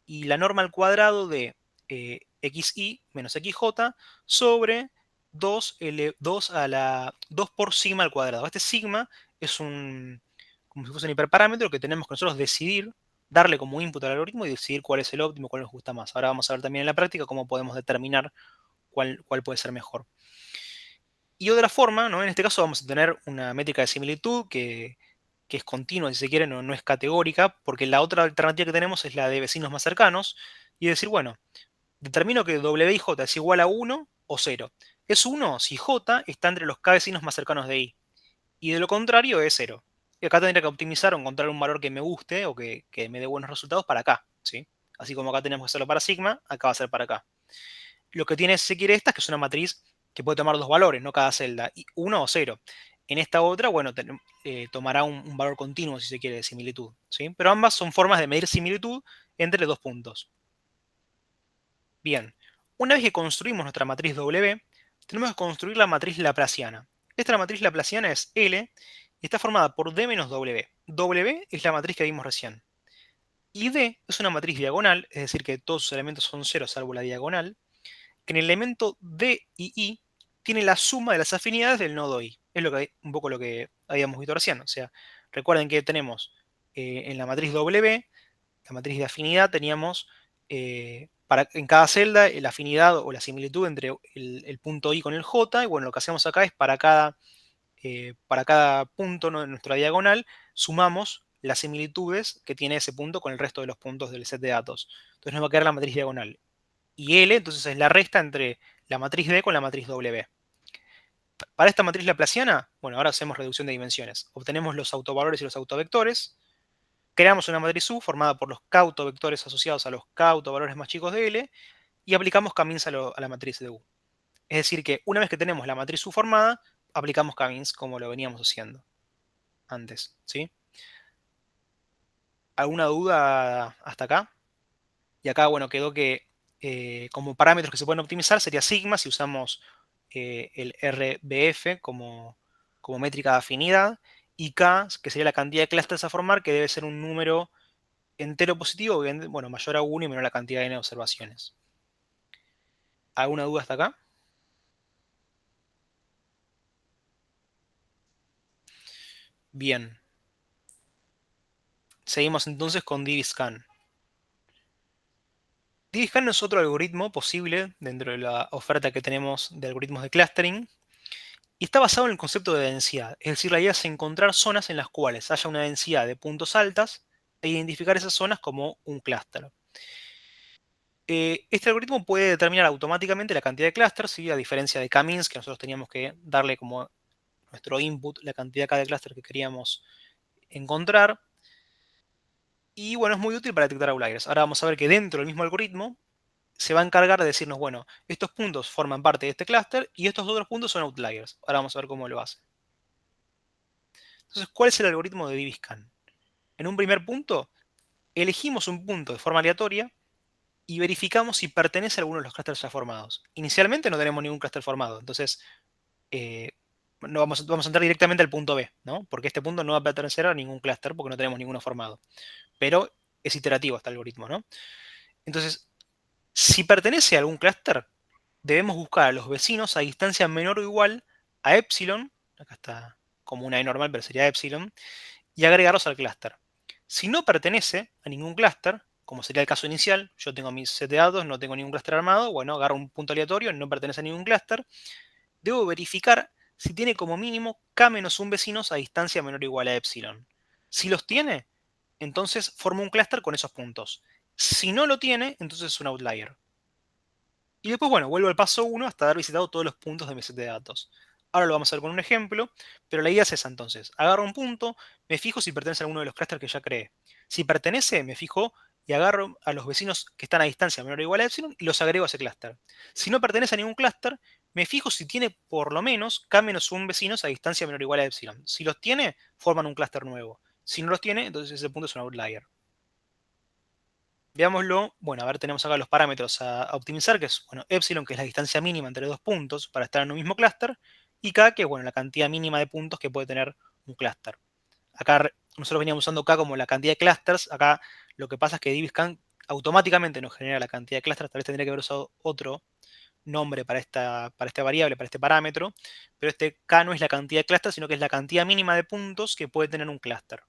y la norma al cuadrado de xi menos xj sobre 2 a la 2 por sigma al cuadrado. Este sigma es como si fuese un hiperparámetro que tenemos que nosotros decidir, darle como input al algoritmo y decidir cuál es el óptimo, cuál nos gusta más. Ahora vamos a ver también en la práctica cómo podemos determinar cuál puede ser mejor. Y otra forma, ¿no? En este caso vamos a tener una métrica de similitud que es continua, si se quiere, no es categórica, porque la otra alternativa que tenemos es la de vecinos más cercanos, y decir, bueno, determino que W y J es igual a 1 o 0. Es 1 si J está entre los K vecinos más cercanos de I. y de lo contrario es 0. Y acá tendría que optimizar o encontrar un valor que me guste o que me dé buenos resultados para acá, ¿sí? Así como acá tenemos que hacerlo para sigma, acá va a ser para acá. Lo que tiene si se quiere esta es que es una matriz que puede tomar dos valores, no cada celda, 1 o 0. En esta otra, bueno, tomará un valor continuo, si se quiere, de similitud, ¿sí? Pero ambas son formas de medir similitud entre dos puntos. Bien, una vez que construimos nuestra matriz W, tenemos que construir la matriz laplaciana. Esta matriz laplaciana es L y está formada por D menos W. W es la matriz que vimos recién. Y D es una matriz diagonal, es decir, que todos sus elementos son ceros salvo la diagonal, que en el elemento D y I tiene la suma de las afinidades del nodo I. Es un poco lo que habíamos visto recién. O sea, recuerden que tenemos en la matriz W, la matriz de afinidad, teníamos en cada celda la afinidad o la similitud entre el punto I con el J. Y bueno, lo que hacemos acá es para cada punto, ¿no?, de nuestra diagonal, sumamos las similitudes que tiene ese punto con el resto de los puntos del set de datos. Entonces nos va a quedar la matriz diagonal. Y L, entonces, es la resta entre la matriz D con la matriz W. Para esta matriz laplaciana, bueno, ahora hacemos reducción de dimensiones. Obtenemos los autovalores y los autovectores. Creamos una matriz U formada por los k autovectores asociados a los k autovalores más chicos de L y aplicamos K-means a la matriz de U. Es decir, que una vez que tenemos la matriz U formada, aplicamos K-means como lo veníamos haciendo antes, ¿sí? ¿Alguna duda hasta acá? Y acá, bueno, quedó que como parámetros que se pueden optimizar sería sigma si usamos el RBF como métrica de afinidad, y K, que sería la cantidad de clústeres a formar, que debe ser un número entero positivo, bueno, mayor a 1 y menor a la cantidad de n observaciones. ¿Alguna duda hasta acá? Bien. Seguimos entonces con DivScan. DivScan es otro algoritmo posible dentro de la oferta que tenemos de algoritmos de clustering y está basado en el concepto de densidad. Es decir, la idea es encontrar zonas en las cuales haya una densidad de puntos altas e identificar esas zonas como un clúster. Este algoritmo puede determinar automáticamente la cantidad de clústeres, ¿sí?, a diferencia de K-means, que nosotros teníamos que darle como nuestro input la cantidad de clústeres que queríamos encontrar. Y bueno, es muy útil para detectar outliers. Ahora vamos a ver que dentro del mismo algoritmo se va a encargar de decirnos, bueno, estos puntos forman parte de este clúster y estos otros puntos son outliers. Ahora vamos a ver cómo lo hace. Entonces, ¿cuál es el algoritmo de DivScan? En un primer punto, elegimos un punto de forma aleatoria y verificamos si pertenece a alguno de los clústeres ya formados. Inicialmente no tenemos ningún clúster formado, entonces eh, no vamos a entrar directamente al punto B, ¿no? Porque este punto no va a pertenecer a ningún clúster porque no tenemos ninguno formado. Pero es iterativo este algoritmo, ¿no? Entonces, si pertenece a algún clúster, debemos buscar a los vecinos a distancia menor o igual a epsilon, acá está como una E normal, pero sería epsilon, y agregarlos al clúster. Si no pertenece a ningún clúster, como sería el caso inicial, yo tengo mis set de datos, no tengo ningún clúster armado, bueno, agarro un punto aleatorio, no pertenece a ningún clúster, debo verificar si tiene como mínimo k-1 vecinos a distancia menor o igual a epsilon. Si los tiene, entonces formo un clúster con esos puntos. Si no lo tiene, entonces es un outlier. Y después, bueno, vuelvo al paso 1 hasta haber visitado todos los puntos de mi set de datos. Ahora lo vamos a ver con un ejemplo, pero la idea es esa entonces. Agarro un punto, me fijo si pertenece a alguno de los clústeres que ya creé. Si pertenece, me fijo y agarro a los vecinos que están a distancia menor o igual a epsilon y los agrego a ese clúster. Si no pertenece a ningún clúster, me fijo si tiene por lo menos k-1 vecinos a distancia menor o igual a epsilon. Si los tiene, forman un clúster nuevo. Si no los tiene, entonces ese punto es un outlier. Veámoslo. Bueno, a ver, tenemos acá los parámetros a optimizar, que es, bueno, epsilon, que es la distancia mínima entre dos puntos para estar en un mismo clúster, y k, que es, bueno, la cantidad mínima de puntos que puede tener un clúster. Acá nosotros veníamos usando k como la cantidad de clústeres. Acá lo que pasa es que DivScan automáticamente nos genera la cantidad de clústeres. Tal vez tendría que haber usado otro nombre para esta variable, para este parámetro, pero este k no es la cantidad de clústeres, sino que es la cantidad mínima de puntos que puede tener un clúster.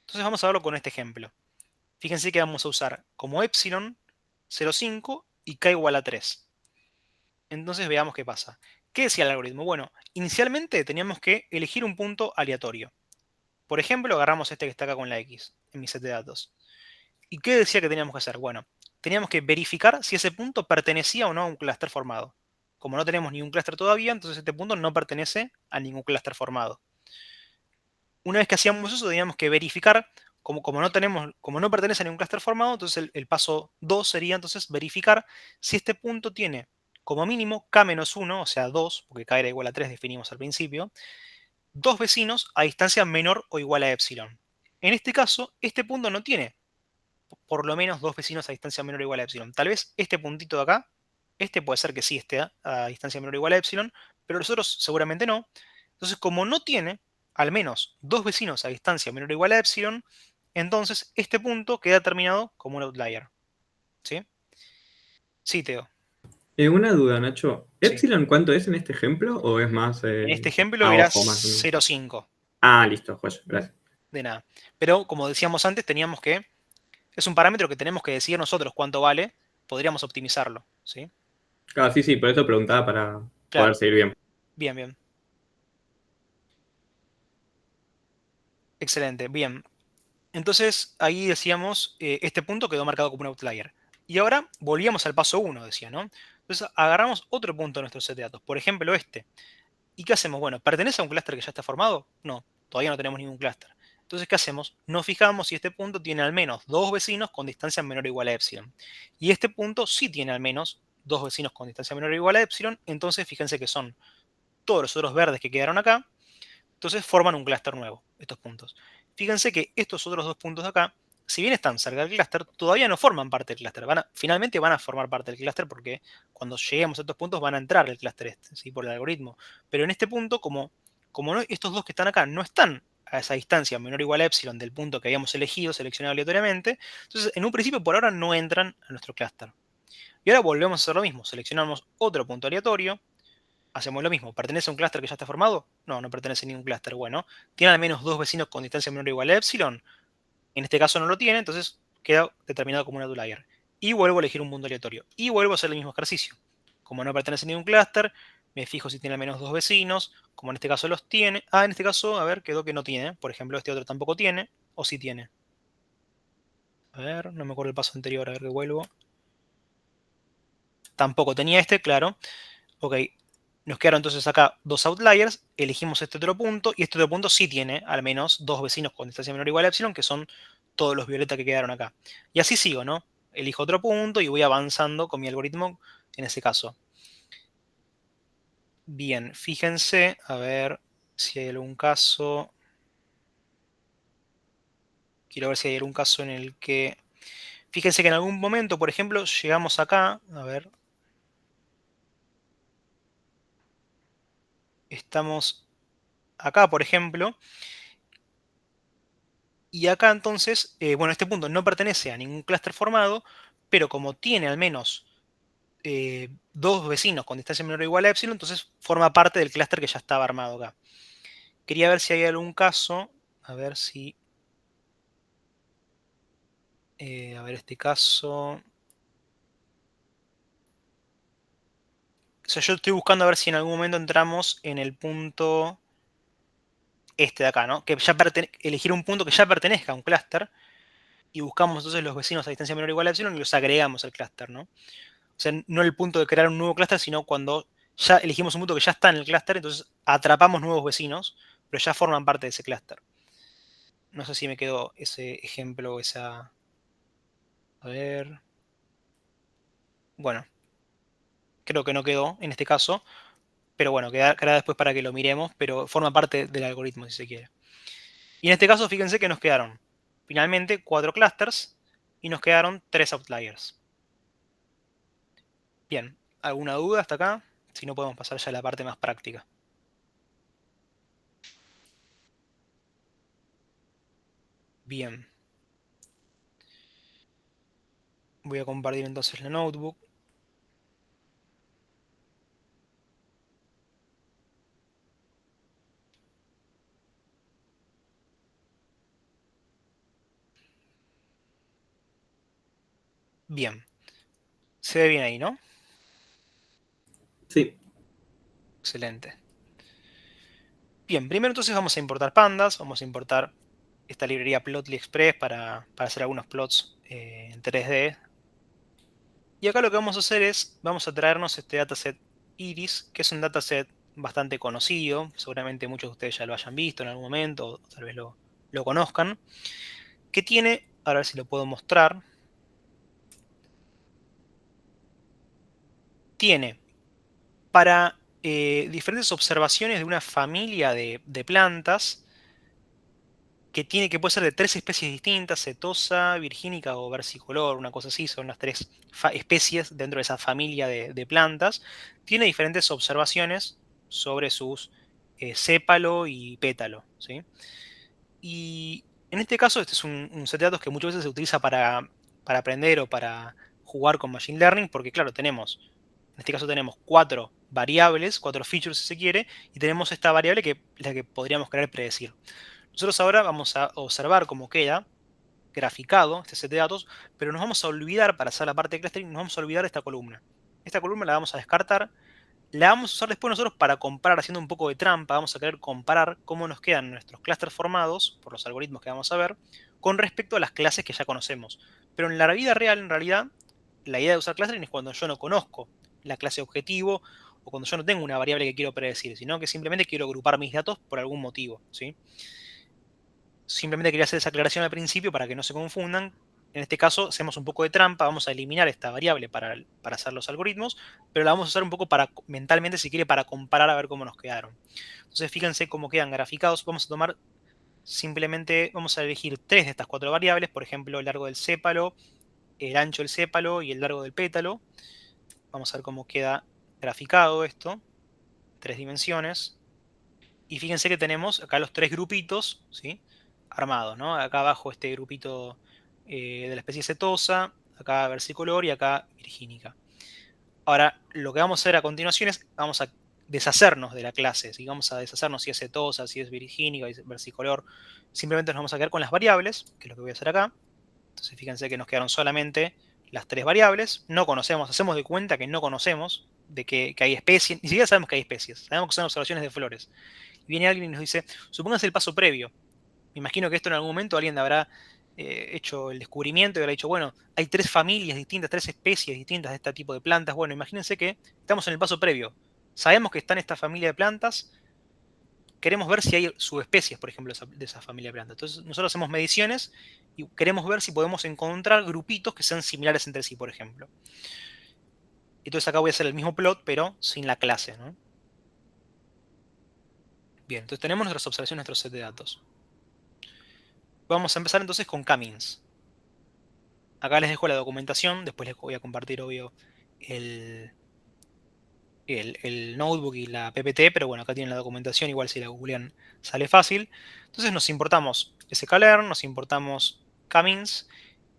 Entonces vamos a verlo con este ejemplo. Fíjense que vamos a usar como epsilon 0,5 y k igual a 3. Entonces veamos qué pasa. ¿Qué decía el algoritmo? Bueno, inicialmente teníamos que elegir un punto aleatorio. Por ejemplo, agarramos este que está acá con la X en mi set de datos. ¿Y qué decía que teníamos que hacer? Bueno, teníamos que verificar si ese punto pertenecía o no a un clúster formado. como no tenemos ningún clúster todavía, entonces este punto no pertenece a ningún clúster formado. Una vez que hacíamos eso, teníamos que verificar, como no pertenece a ningún clúster formado, entonces el paso 2 sería entonces verificar si este punto tiene como mínimo k-1, o sea 2, porque k era igual a 3, definimos al principio, dos vecinos a distancia menor o igual a epsilon. En este caso, este punto no tiene por lo menos dos vecinos a distancia menor o igual a epsilon. Tal vez este puntito de acá, este puede ser que sí esté a distancia menor o igual a epsilon, pero los otros seguramente no. Entonces, como no tiene al menos dos vecinos a distancia menor o igual a epsilon, entonces este punto queda terminado como un outlier. ¿Sí? Sí, Teo. Una duda, Nacho. Sí. ¿Epsilon cuánto es en este ejemplo o es más En este ejemplo a era ojo, más o menos? 0,5. Ah, listo, joya, gracias. De nada. Pero como decíamos antes, teníamos que. Es un parámetro que tenemos que decidir nosotros cuánto vale. Podríamos optimizarlo. ¿Sí? Claro, sí, sí, por eso preguntaba para poder Claro. seguir bien. Bien, bien. Excelente. Bien. Entonces ahí decíamos, este punto quedó marcado como un outlier. Y ahora volvíamos al paso uno, decía, ¿no? Entonces agarramos otro punto de nuestro set de datos, por ejemplo este. ¿Y qué hacemos? Bueno, ¿pertenece a un clúster que ya está formado? No, todavía no tenemos ningún clúster. Entonces, ¿qué hacemos? Nos fijamos si este punto tiene al menos dos vecinos con distancia menor o igual a epsilon. Y este punto sí tiene al menos dos vecinos con distancia menor o igual a epsilon, entonces fíjense que son todos los otros verdes que quedaron acá, entonces forman un clúster nuevo, estos puntos. Fíjense que estos otros dos puntos de acá, si bien están cerca del clúster, todavía no forman parte del clúster. Finalmente van a formar parte del clúster porque cuando lleguemos a estos puntos van a entrar el clúster este, ¿sí? Por el algoritmo. Pero en este punto, como no, estos dos que están acá no están a esa distancia menor o igual a epsilon del punto que habíamos elegido, seleccionado aleatoriamente, entonces en un principio por ahora no entran a nuestro clúster. Y ahora volvemos a hacer lo mismo, seleccionamos otro punto aleatorio, hacemos lo mismo. ¿Pertenece a un clúster que ya está formado? No, no pertenece a ningún clúster. Bueno, ¿tiene al menos dos vecinos con distancia menor o igual a epsilon? En este caso no lo tiene, entonces queda determinado como un outlier. Y vuelvo a elegir un punto aleatorio. Y vuelvo a hacer el mismo ejercicio. Como no pertenece a ningún clúster, me fijo si tiene al menos dos vecinos. Como en este caso los tiene. Ah, en este caso, a ver, quedó que no tiene. Por ejemplo, este otro tampoco tiene. O sí tiene. A ver, no me acuerdo el paso anterior. A ver que vuelvo. Tampoco tenía este, claro. Ok, nos quedaron entonces acá dos outliers, elegimos este otro punto, y este otro punto sí tiene al menos dos vecinos con distancia menor o igual a epsilon, que son todos los violetas que quedaron acá. Y así sigo, ¿no? Elijo otro punto y voy avanzando con mi algoritmo en ese caso. Bien, fíjense, a ver si hay algún caso. Quiero ver si hay algún caso en el que. Fíjense que en algún momento, por ejemplo, llegamos acá. A ver. Estamos acá, por ejemplo. Y acá entonces, bueno, este punto no pertenece a ningún clúster formado, pero como tiene al menos dos vecinos con distancia menor o igual a epsilon, entonces forma parte del clúster que ya estaba armado acá. Quería ver si hay algún caso, a ver si, a ver este caso. O sea, yo estoy buscando a ver si en algún momento entramos en el punto este de acá, ¿no? Que ya elegir un punto que ya pertenezca a un clúster y buscamos entonces los vecinos a distancia menor o igual a epsilon y los agregamos al clúster, ¿no? O sea, no el punto de crear un nuevo clúster, sino cuando ya elegimos un punto que ya está en el clúster, entonces atrapamos nuevos vecinos, pero ya forman parte de ese clúster. No sé si me quedó ese ejemplo, esa. A ver. Bueno, creo que no quedó en este caso, pero bueno, quedará después para que lo miremos, pero forma parte del algoritmo si se quiere. Y en este caso, fíjense que nos quedaron finalmente cuatro clusters y nos quedaron tres outliers. Bien, ¿alguna duda hasta acá? Si no, podemos pasar ya a la parte más práctica. Bien, voy a compartir entonces la notebook. Bien, se ve bien ahí, ¿no? Sí, Excelente. Bien, primero entonces vamos a importar pandas, vamos a importar esta librería Plotly Express para hacer algunos plots en 3D. Y acá lo que vamos a hacer es, vamos a traernos este dataset IRIS, que es un dataset bastante conocido, seguramente muchos de ustedes ya lo hayan visto en algún momento, o tal vez lo conozcan, que tiene, a ver si lo puedo mostrar, tiene para diferentes observaciones de una familia de plantas que puede ser de 3 especies distintas: setosa, virgínica o versicolor, una cosa así, son las 3 especies dentro de esa familia de plantas. Tiene diferentes observaciones sobre sus sépalo y pétalo, ¿sí? Y en este caso, este es un set de datos que muchas veces se utiliza para aprender o para jugar con Machine Learning, porque claro, en este caso tenemos 4 variables, 4 features si se quiere, y tenemos esta variable que es la que podríamos querer predecir. Nosotros ahora vamos a observar cómo queda graficado este set de datos, pero nos vamos a olvidar, para hacer la parte de clustering, nos vamos a olvidar de esta columna. Esta columna la vamos a descartar, la vamos a usar después nosotros para comparar, haciendo un poco de trampa. Vamos a querer comparar cómo nos quedan nuestros clústeres formados por los algoritmos que vamos a ver con respecto a las clases que ya conocemos. Pero en la vida real, en realidad, la idea de usar clustering es cuando yo no conozco la clase objetivo o cuando yo no tengo una variable que quiero predecir, sino que simplemente quiero agrupar mis datos por algún motivo, ¿sí? Simplemente quería hacer esa aclaración al principio para que no se confundan. En este caso hacemos un poco de trampa, vamos a eliminar esta variable para hacer los algoritmos, pero la vamos a usar un poco mentalmente, si quiere, para comparar a ver cómo nos quedaron. Entonces fíjense cómo quedan graficados. Vamos a tomar simplemente, vamos a elegir 3 de estas 4 variables, por ejemplo, el largo del sépalo, el ancho del sépalo y el largo del pétalo. Vamos a ver cómo queda graficado esto, 3 dimensiones. Y fíjense que tenemos acá los 3 grupitos, ¿sí? Armados, ¿no? Acá abajo este grupito de la especie setosa, acá versicolor y acá virgínica. Ahora, lo que vamos a hacer a continuación es, vamos a deshacernos de la clase, ¿sí? Vamos a deshacernos si es setosa, si es virgínica, si es versicolor. Simplemente nos vamos a quedar con las variables, que es lo que voy a hacer acá. Entonces fíjense que nos quedaron solamente las 3 variables. No conocemos, hacemos de cuenta que no conocemos de que hay especies, ni siquiera sabemos que hay especies, sabemos que son observaciones de flores. Y viene alguien y nos dice, supónganse el paso previo. Me imagino que esto en algún momento alguien habrá hecho el descubrimiento y habrá dicho, bueno, hay 3 familias distintas, 3 especies distintas de este tipo de plantas. Bueno, imagínense que estamos en el paso previo. Sabemos que está en esta familia de plantas, queremos ver si hay subespecies, por ejemplo, de esa familia de plantas. Entonces nosotros hacemos mediciones y queremos ver si podemos encontrar grupitos que sean similares entre sí, por ejemplo. Entonces acá voy a hacer el mismo plot, pero sin la clase, ¿no? Bien, entonces tenemos nuestras observaciones, nuestro set de datos. Vamos a empezar entonces con K-means. Acá les dejo la documentación, después les voy a compartir, obvio, el, el notebook y la PPT, pero bueno, acá tienen la documentación, igual si la googlean sale fácil. Entonces nos importamos sklearn, nos importamos K-means,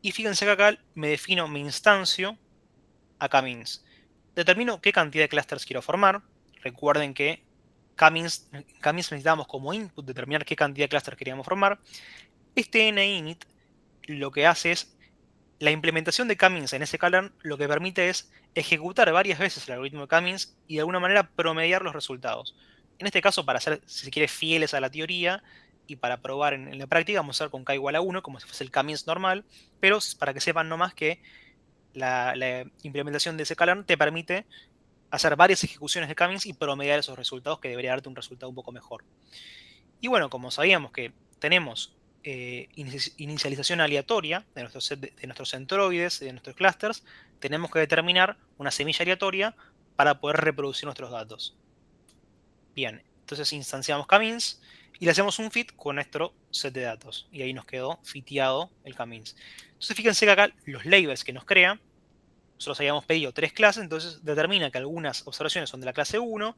y fíjense que acá me defino mi instancio a K-means. Determino qué cantidad de clusters quiero formar. Recuerden que K-means necesitamos como input determinar qué cantidad de clusters queríamos formar. Este ninit lo que hace es la implementación de K-means en sklearn, lo que permite es ejecutar varias veces el algoritmo de K-means y de alguna manera promediar los resultados. En este caso, para ser, si se quiere, fieles a la teoría y para probar en la práctica, vamos a usar con K igual a 1, como si fuese el K-means normal, pero para que sepan nomás que la implementación de sklearn te permite hacer varias ejecuciones de K-means y promediar esos resultados, que debería darte un resultado un poco mejor. Y bueno, como sabíamos que tenemos inicialización aleatoria de nuestros centroides, de nuestros clusters, tenemos que determinar una semilla aleatoria para poder reproducir nuestros datos. Bien, entonces instanciamos K-means y le hacemos un fit con nuestro set de datos. Y ahí nos quedó fiteado el K-means. Entonces fíjense que acá los labels que nos crea, nosotros habíamos pedido 3 clases, entonces determina que algunas observaciones son de la clase 1,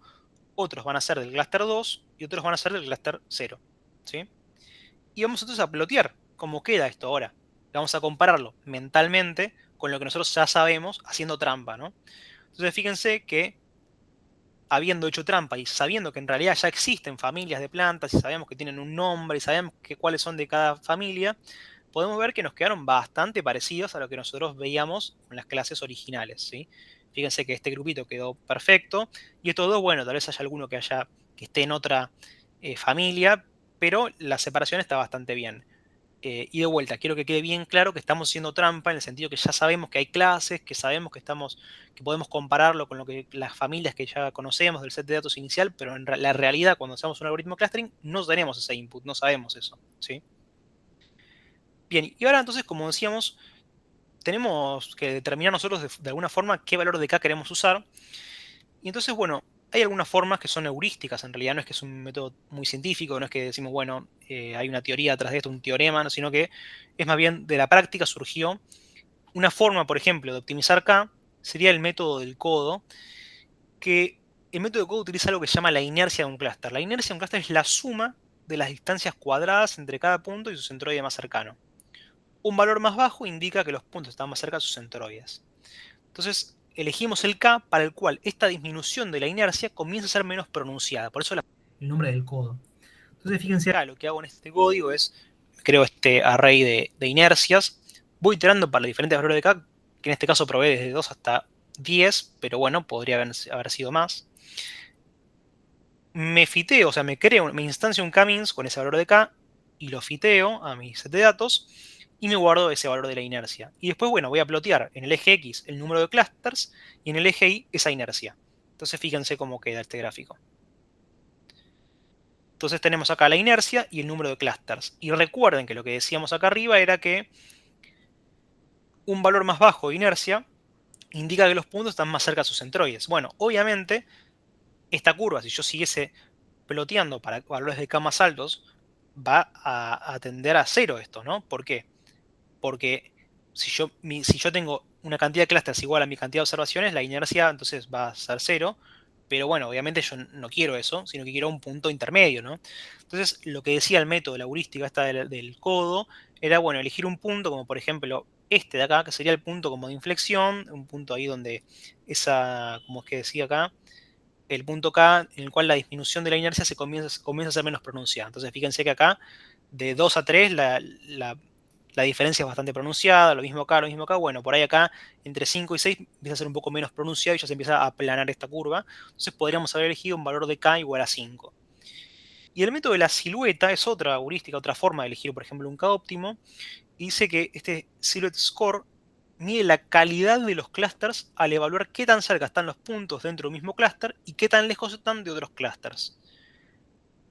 otros van a ser del cluster 2 y otros van a ser del cluster 0. ¿Sí? Y vamos entonces a plotear cómo queda esto ahora. Vamos a compararlo mentalmente con lo que nosotros ya sabemos haciendo trampa, ¿no? Entonces fíjense que habiendo hecho trampa y sabiendo que en realidad ya existen familias de plantas y sabemos que tienen un nombre y sabemos cuáles son de cada familia, podemos ver que nos quedaron bastante parecidos a lo que nosotros veíamos con las clases originales, ¿sí? Fíjense que este grupito quedó perfecto y estos dos, bueno, tal vez haya alguno que esté en otra familia, pero la separación está bastante bien. Y de vuelta, quiero que quede bien claro que estamos haciendo trampa en el sentido que ya sabemos que hay clases, que sabemos que podemos compararlo con lo que las familias que ya conocemos del set de datos inicial, pero en la realidad, cuando hacemos un algoritmo clustering, no tenemos ese input, no sabemos eso, ¿sí? Bien, y ahora entonces, como decíamos, tenemos que determinar nosotros de alguna forma qué valor de K queremos usar. Y entonces, bueno, hay algunas formas que son heurísticas, en realidad no es que es un método muy científico, no es que decimos, bueno, hay una teoría detrás de esto, un teorema, no, sino que es más bien de la práctica surgió una forma, por ejemplo, de optimizar K, sería el método del codo, que el método del codo utiliza algo que se llama la inercia de un clúster. La inercia de un clúster es la suma de las distancias cuadradas entre cada punto y su centroide más cercano. Un valor más bajo indica que los puntos están más cerca de sus centroides. Entonces, elegimos el K para el cual esta disminución de la inercia comienza a ser menos pronunciada. Por eso el nombre del codo. Entonces, fíjense acá, lo que hago en este código es, creo este array de inercias, voy iterando para los diferentes valores de K, que en este caso probé desde 2 hasta 10, pero bueno, podría haber sido más. Me fiteo, o sea, me instancio un K-means con ese valor de K y lo fiteo a mi set de datos y me guardo ese valor de la inercia. Y después, bueno, voy a plotear en el eje X el número de clusters y en el eje Y esa inercia. Entonces, fíjense cómo queda este gráfico. Entonces tenemos acá la inercia y el número de clusters. Y recuerden que lo que decíamos acá arriba era que un valor más bajo de inercia indica que los puntos están más cerca de sus centroides. Bueno, obviamente, esta curva, si yo siguiese ploteando para valores de K más altos, va a tender a cero esto, ¿no? ¿Por qué? Porque si yo tengo una cantidad de clusters igual a mi cantidad de observaciones, la inercia entonces va a ser cero. Pero bueno, obviamente yo no quiero eso, sino que quiero un punto intermedio, ¿no? Entonces, lo que decía el método, la heurística esta del codo, era, bueno, elegir un punto como por ejemplo este de acá, que sería el punto como de inflexión, un punto ahí donde como es que decía acá, el punto K en el cual la disminución de la inercia comienza a ser menos pronunciada. Entonces, fíjense que acá, de 2 a 3 la diferencia es bastante pronunciada, lo mismo acá. Bueno, por ahí acá, entre 5 y 6 empieza a ser un poco menos pronunciado y ya se empieza a aplanar esta curva. Entonces, podríamos haber elegido un valor de K igual a 5. Y el método de la silueta es otra heurística, otra forma de elegir, por ejemplo, un K óptimo. Y dice que este Silhouette Score mide la calidad de los clusters al evaluar qué tan cerca están los puntos dentro del mismo clúster y qué tan lejos están de otros clusters.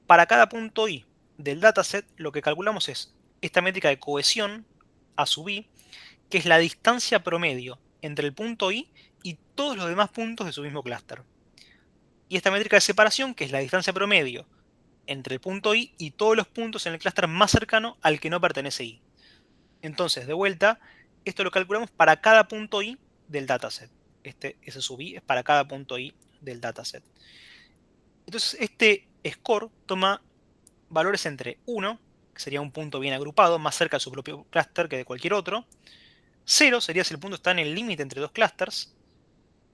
Para cada punto i del dataset, lo que calculamos es esta métrica de cohesión, A sub i, que es la distancia promedio entre el punto i y todos los demás puntos de su mismo clúster. Y esta métrica de separación, que es la distancia promedio entre el punto i y todos los puntos en el clúster más cercano al que no pertenece i. Entonces, de vuelta, esto lo calculamos para cada punto i del dataset. Ese sub i es para cada punto i del dataset. Entonces, este score toma valores entre 1, que sería un punto bien agrupado, más cerca de su propio clúster que de cualquier otro. 0 sería si el punto está en el límite entre dos clústeres.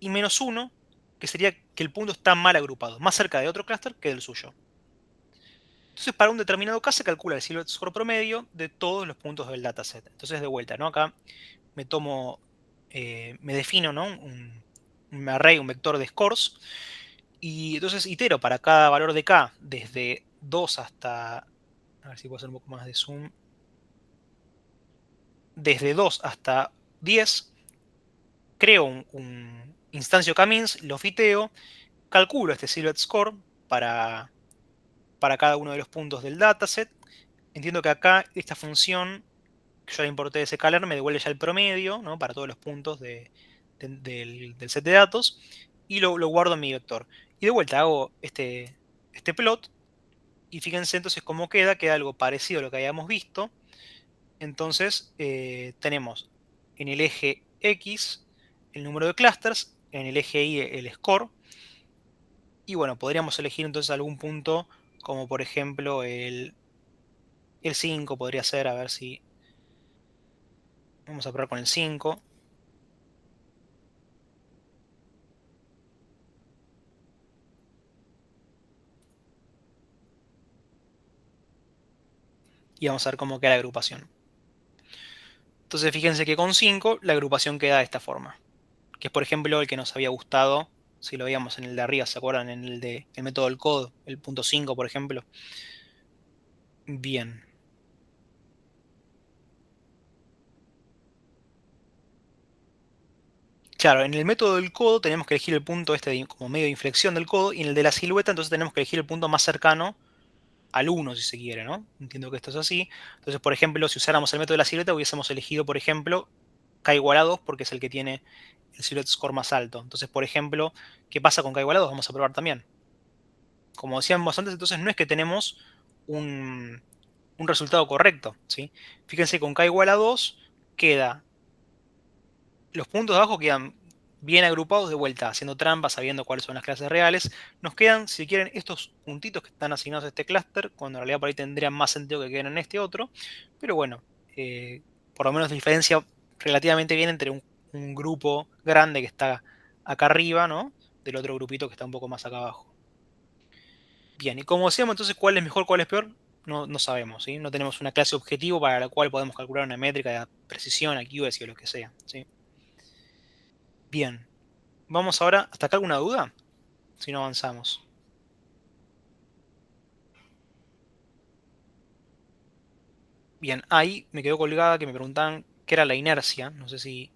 Y menos 1, que sería que el punto está mal agrupado, más cerca de otro clúster que del suyo. Entonces, para un determinado K se calcula el silhouette score promedio de todos los puntos del dataset. Entonces, de vuelta, ¿no? Acá me tomo, me defino, ¿no? Un array, un vector de scores, y entonces itero para cada valor de K desde 2 hasta, a ver si puedo hacer un poco más de zoom, desde 2 hasta 10, creo un instancio K-means, lo fiteo, calculo este silhouette score para, para cada uno de los puntos del dataset. Entiendo que acá esta función que yo la importé de scalar me devuelve ya el promedio, ¿no? Para todos los puntos del set de datos y lo guardo en mi vector. Y de vuelta hago este plot y fíjense entonces cómo queda algo parecido a lo que habíamos visto. Entonces tenemos en el eje X el número de clusters, en el eje Y el score, y bueno, podríamos elegir entonces algún punto como por ejemplo el 5 podría ser, a ver si vamos a probar con el 5. Y vamos a ver cómo queda la agrupación. Entonces fíjense que con 5 la agrupación queda de esta forma. Que es por ejemplo el que nos había gustado, si lo veíamos en el de arriba, ¿se acuerdan? En el método del codo, el punto 5 por ejemplo. Bien. Claro, en el método del codo tenemos que elegir el punto este como medio de inflexión del codo, y en el de la silueta entonces tenemos que elegir el punto más cercano al uno, si se quiere, ¿no? Entiendo que esto es así. Entonces, por ejemplo, si usáramos el método de la silueta, hubiésemos elegido, por ejemplo, K igual a 2 porque es el que tiene el silhouette score más alto. Entonces, por ejemplo, ¿qué pasa con K igual a 2? Vamos a probar también. Como decíamos antes, entonces no es que tenemos un, un resultado correcto, ¿sí? Fíjense, con K igual a 2 queda, los puntos de abajo quedan bien agrupados de vuelta, haciendo trampas, sabiendo cuáles son las clases reales. Nos quedan, si quieren, estos puntitos que están asignados a este clúster, cuando en realidad por ahí tendrían más sentido que queden en este otro. Pero bueno, por lo menos diferencia relativamente bien entre un grupo grande que está acá arriba, ¿no? Del otro grupito que está un poco más acá abajo. Bien, y como decíamos entonces, ¿cuál es mejor, cuál es peor? No sabemos, ¿sí? No tenemos una clase objetivo para la cual podemos calcular una métrica de precisión, accuracy o lo que sea, ¿sí? Bien, vamos ahora, ¿hasta acá alguna duda? Si no avanzamos. Bien, ahí me quedó colgada que me preguntaban qué era la inercia. No sé si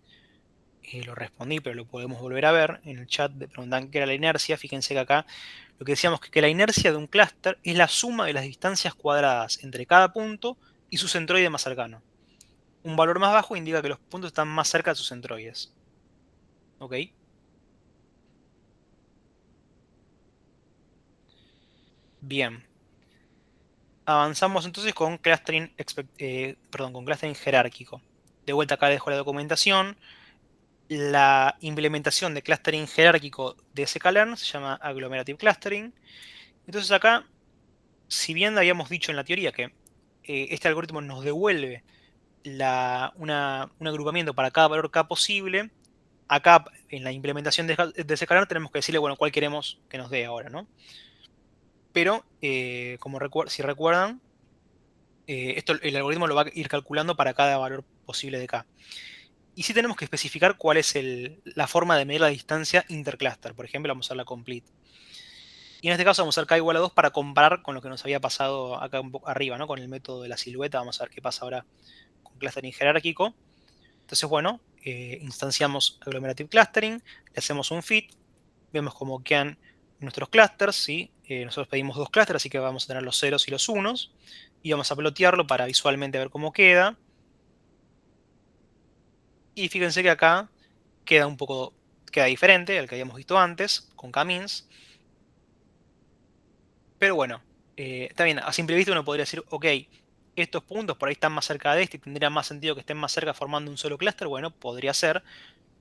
lo respondí, pero lo podemos volver a ver. En el chat me preguntan qué era la inercia. Fíjense que acá lo que decíamos que la inercia de un clúster es la suma de las distancias cuadradas entre cada punto y su centroide más cercano. Un valor más bajo indica que los puntos están más cerca de sus centroides. ¿Ok? Bien. Avanzamos entonces con clustering, con clustering jerárquico. De vuelta acá dejo la documentación. La implementación de clustering jerárquico de sklearn se llama agglomerative clustering. Entonces acá, si bien habíamos dicho en la teoría que este algoritmo nos devuelve un agrupamiento para cada valor k posible, acá en la implementación de sklearn tenemos que decirle, bueno, cuál queremos que nos dé ahora, ¿no? Pero, si recuerdan, el algoritmo lo va a ir calculando para cada valor posible de k. Y sí tenemos que especificar cuál es la forma de medir la distancia intercluster. Por ejemplo, vamos a usar la complete. Y en este caso vamos a usar k igual a 2 para comparar con lo que nos había pasado acá un poco arriba, ¿no? Con el método de la silueta. Vamos a ver qué pasa ahora con clustering jerárquico. Entonces, bueno, instanciamos agglomerative clustering, le hacemos un fit, vemos cómo quedan nuestros clusters, ¿sí? Nosotros pedimos dos clusters, así que vamos a tener los ceros y los unos. Y vamos a plotearlo para visualmente ver cómo queda. Y fíjense que acá queda un poco, queda diferente al que habíamos visto antes, con K-means. Pero bueno, está bien, a simple vista uno podría decir, ok, estos puntos por ahí están más cerca de este y tendría más sentido que estén más cerca formando un solo clúster. Bueno, podría ser,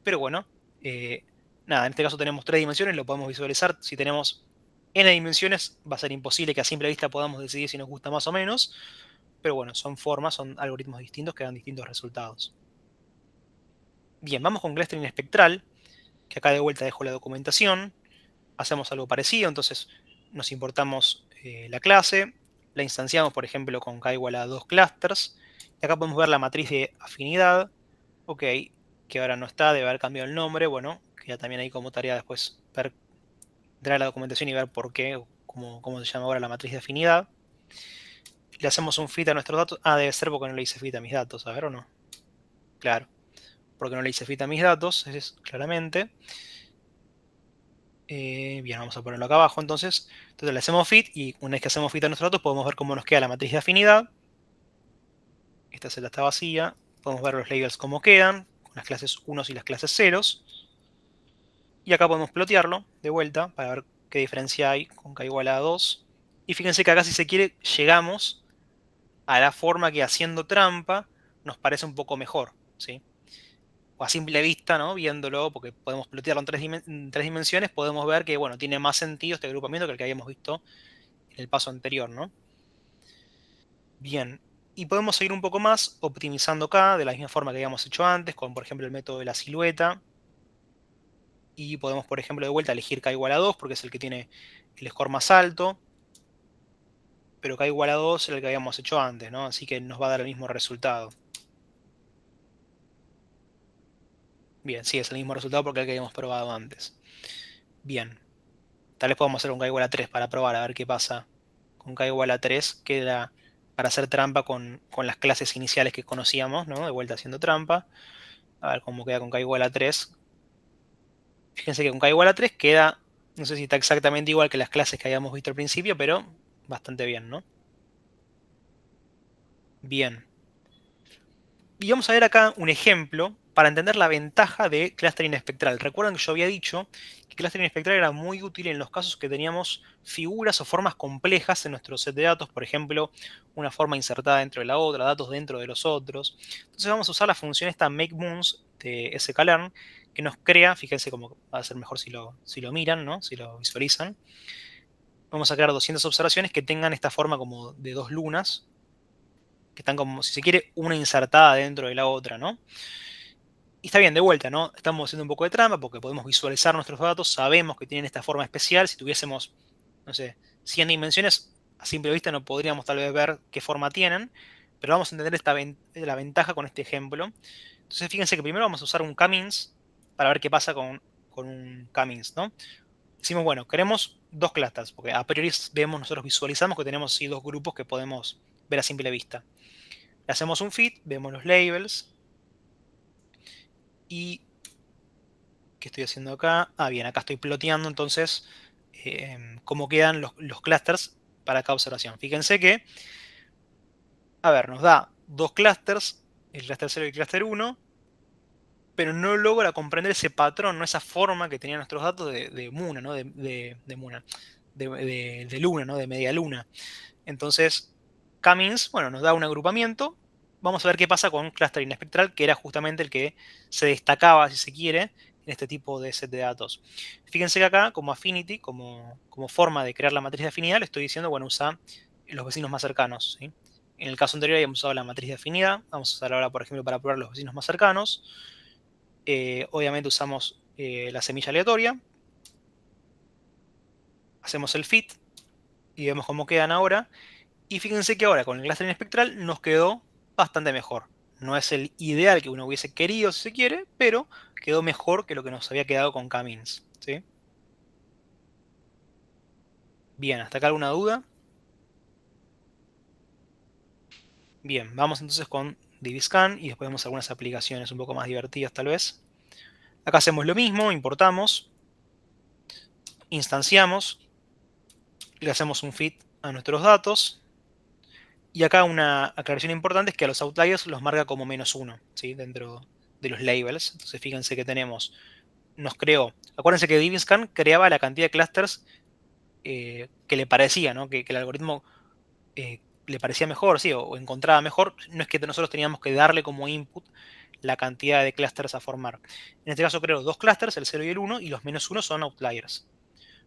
pero bueno, eh, nada, en este caso tenemos tres dimensiones, lo podemos visualizar. Si tenemos n dimensiones, va a ser imposible que a simple vista podamos decidir si nos gusta más o menos. Pero bueno, son formas, son algoritmos distintos que dan distintos resultados. Bien, vamos con clustering espectral, que acá de vuelta dejo la documentación. Hacemos algo parecido, entonces nos importamos la clase, la instanciamos, por ejemplo, con k igual a 2 clusters, y acá podemos ver la matriz de afinidad, ok, que ahora no está, debe haber cambiado el nombre, bueno, queda también ahí como tarea después ver, entrar a la documentación y ver por qué, o cómo se llama ahora la matriz de afinidad. Le hacemos un fit a nuestros datos, debe ser porque no le hice fit a mis datos, a ver o no, claro, porque no le hice fit a mis datos, es claramente. Bien, vamos a ponerlo acá abajo entonces. Entonces le hacemos fit y una vez que hacemos fit a nuestros datos podemos ver cómo nos queda la matriz de afinidad. Esta celda está vacía. Podemos ver los labels cómo quedan, con las clases 1 y las clases 0. Y acá podemos plotearlo de vuelta para ver qué diferencia hay con k igual a 2. Y fíjense que acá si se quiere llegamos a la forma que haciendo trampa nos parece un poco mejor, ¿sí? O a simple vista, ¿no? Viéndolo, porque podemos plotearlo en tres dimensiones, podemos ver que, bueno, tiene más sentido este agrupamiento que el que habíamos visto en el paso anterior, ¿no? Bien, y podemos seguir un poco más optimizando acá, de la misma forma que habíamos hecho antes, con por ejemplo el método de la silueta. Y podemos, por ejemplo, de vuelta elegir k igual a 2, porque es el que tiene el score más alto. Pero k igual a 2 es el que habíamos hecho antes, ¿no? Así que nos va a dar el mismo resultado. Bien, sí, es el mismo resultado porque es el que habíamos probado antes. Bien, tal vez podamos hacer un k igual a 3 para probar a ver qué pasa con k igual a 3, que era para hacer trampa con las clases iniciales que conocíamos, ¿no? De vuelta haciendo trampa. A ver cómo queda con k igual a 3. Fíjense que con k igual a 3 queda, no sé si está exactamente igual que las clases que habíamos visto al principio, pero bastante bien, ¿no? Bien. Y vamos a ver acá un ejemplo para entender la ventaja de clustering espectral. Recuerdan que yo había dicho que clustering espectral era muy útil en los casos que teníamos figuras o formas complejas en nuestro set de datos, por ejemplo, una forma insertada dentro de la otra, datos dentro de los otros. Entonces vamos a usar la función esta makeMoons de sklearn que nos crea, fíjense cómo va a ser mejor si lo miran, ¿no? Si lo visualizan. Vamos a crear 200 observaciones que tengan esta forma como de dos lunas, que están como, si se quiere, una insertada dentro de la otra, ¿no? Y está bien, de vuelta, ¿no? Estamos haciendo un poco de trampa porque podemos visualizar nuestros datos, sabemos que tienen esta forma especial. Si tuviésemos, no sé, 100 dimensiones, a simple vista no podríamos tal vez ver qué forma tienen, pero vamos a entender la ventaja con este ejemplo. Entonces fíjense que primero vamos a usar un k-means para ver qué pasa con un k-means, ¿no? Decimos, bueno, queremos dos clusters, porque a priori nosotros visualizamos que tenemos así dos grupos que podemos ver a simple vista. Le hacemos un fit, vemos los labels y ¿qué estoy haciendo acá? Ah, bien, acá estoy ploteando entonces cómo quedan los clusters para cada observación. Fíjense que, a ver, nos da dos clusters, el cluster 0 y el cluster 1, pero no logra comprender ese patrón, ¿no? Esa forma que tenían nuestros datos de Muna, ¿no? De Muna, de luna, ¿no? De media luna. Entonces, Cummins, bueno, nos da un agrupamiento. Vamos a ver qué pasa con clustering espectral, que era justamente el que se destacaba, si se quiere, en este tipo de set de datos. Fíjense que acá, como affinity, como forma de crear la matriz de afinidad, le estoy diciendo, bueno, usa los vecinos más cercanos, ¿sí? En el caso anterior habíamos usado la matriz de afinidad. Vamos a usar ahora, por ejemplo, para probar los vecinos más cercanos. Obviamente usamos la semilla aleatoria. Hacemos el fit y vemos cómo quedan ahora. Y fíjense que ahora con el clustering espectral nos quedó bastante mejor. No es el ideal que uno hubiese querido si se quiere, pero quedó mejor que lo que nos había quedado con K-means, ¿sí? Bien, ¿hasta acá alguna duda? Bien, vamos entonces con DBScan y después vemos algunas aplicaciones un poco más divertidas tal vez. Acá hacemos lo mismo, importamos, instanciamos, le hacemos un fit a nuestros datos. Y acá una aclaración importante es que a los outliers los marca como -1, ¿sí? Dentro de los labels. Entonces fíjense que nos creó. Acuérdense que DBScan creaba la cantidad de clusters que le parecía, ¿no? Que el algoritmo le parecía mejor, sí, o encontraba mejor. No es que nosotros teníamos que darle como input la cantidad de clusters a formar. En este caso creo dos clusters, el 0 y el 1, y los -1 son outliers.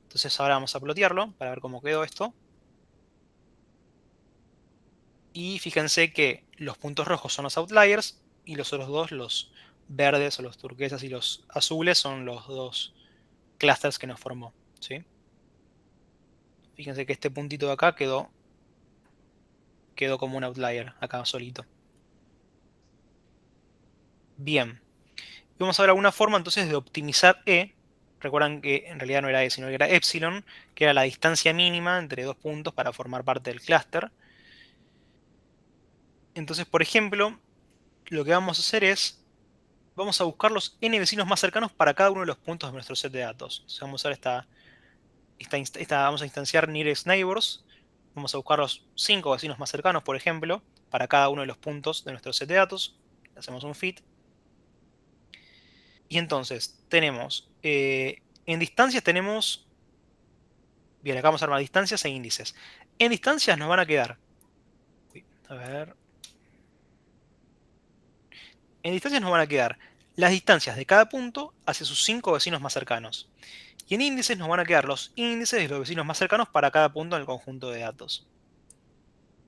Entonces ahora vamos a plotearlo para ver cómo quedó esto. Y fíjense que los puntos rojos son los outliers y los otros dos, los verdes o los turquesas y los azules, son los dos clusters que nos formó, ¿sí? Fíjense que este puntito de acá quedó como un outlier, acá solito. Bien. Y vamos a ver alguna forma entonces de optimizar E. Recuerdan que en realidad no era E, sino que era epsilon, que era la distancia mínima entre dos puntos para formar parte del clúster. Entonces, por ejemplo, lo que vamos a hacer es, vamos a buscar los n vecinos más cercanos para cada uno de los puntos de nuestro set de datos. Entonces vamos a ver vamos a instanciar nearest neighbors. Vamos a buscar los 5 vecinos más cercanos, por ejemplo, para cada uno de los puntos de nuestro set de datos. Hacemos un fit. Y entonces tenemos, en distancias tenemos, bien, acá vamos a armar distancias e índices. En distancias nos van a quedar, uy, a ver, en distancias nos van a quedar las distancias de cada punto hacia sus 5 vecinos más cercanos. Y en índices nos van a quedar los índices de los vecinos más cercanos para cada punto en el conjunto de datos.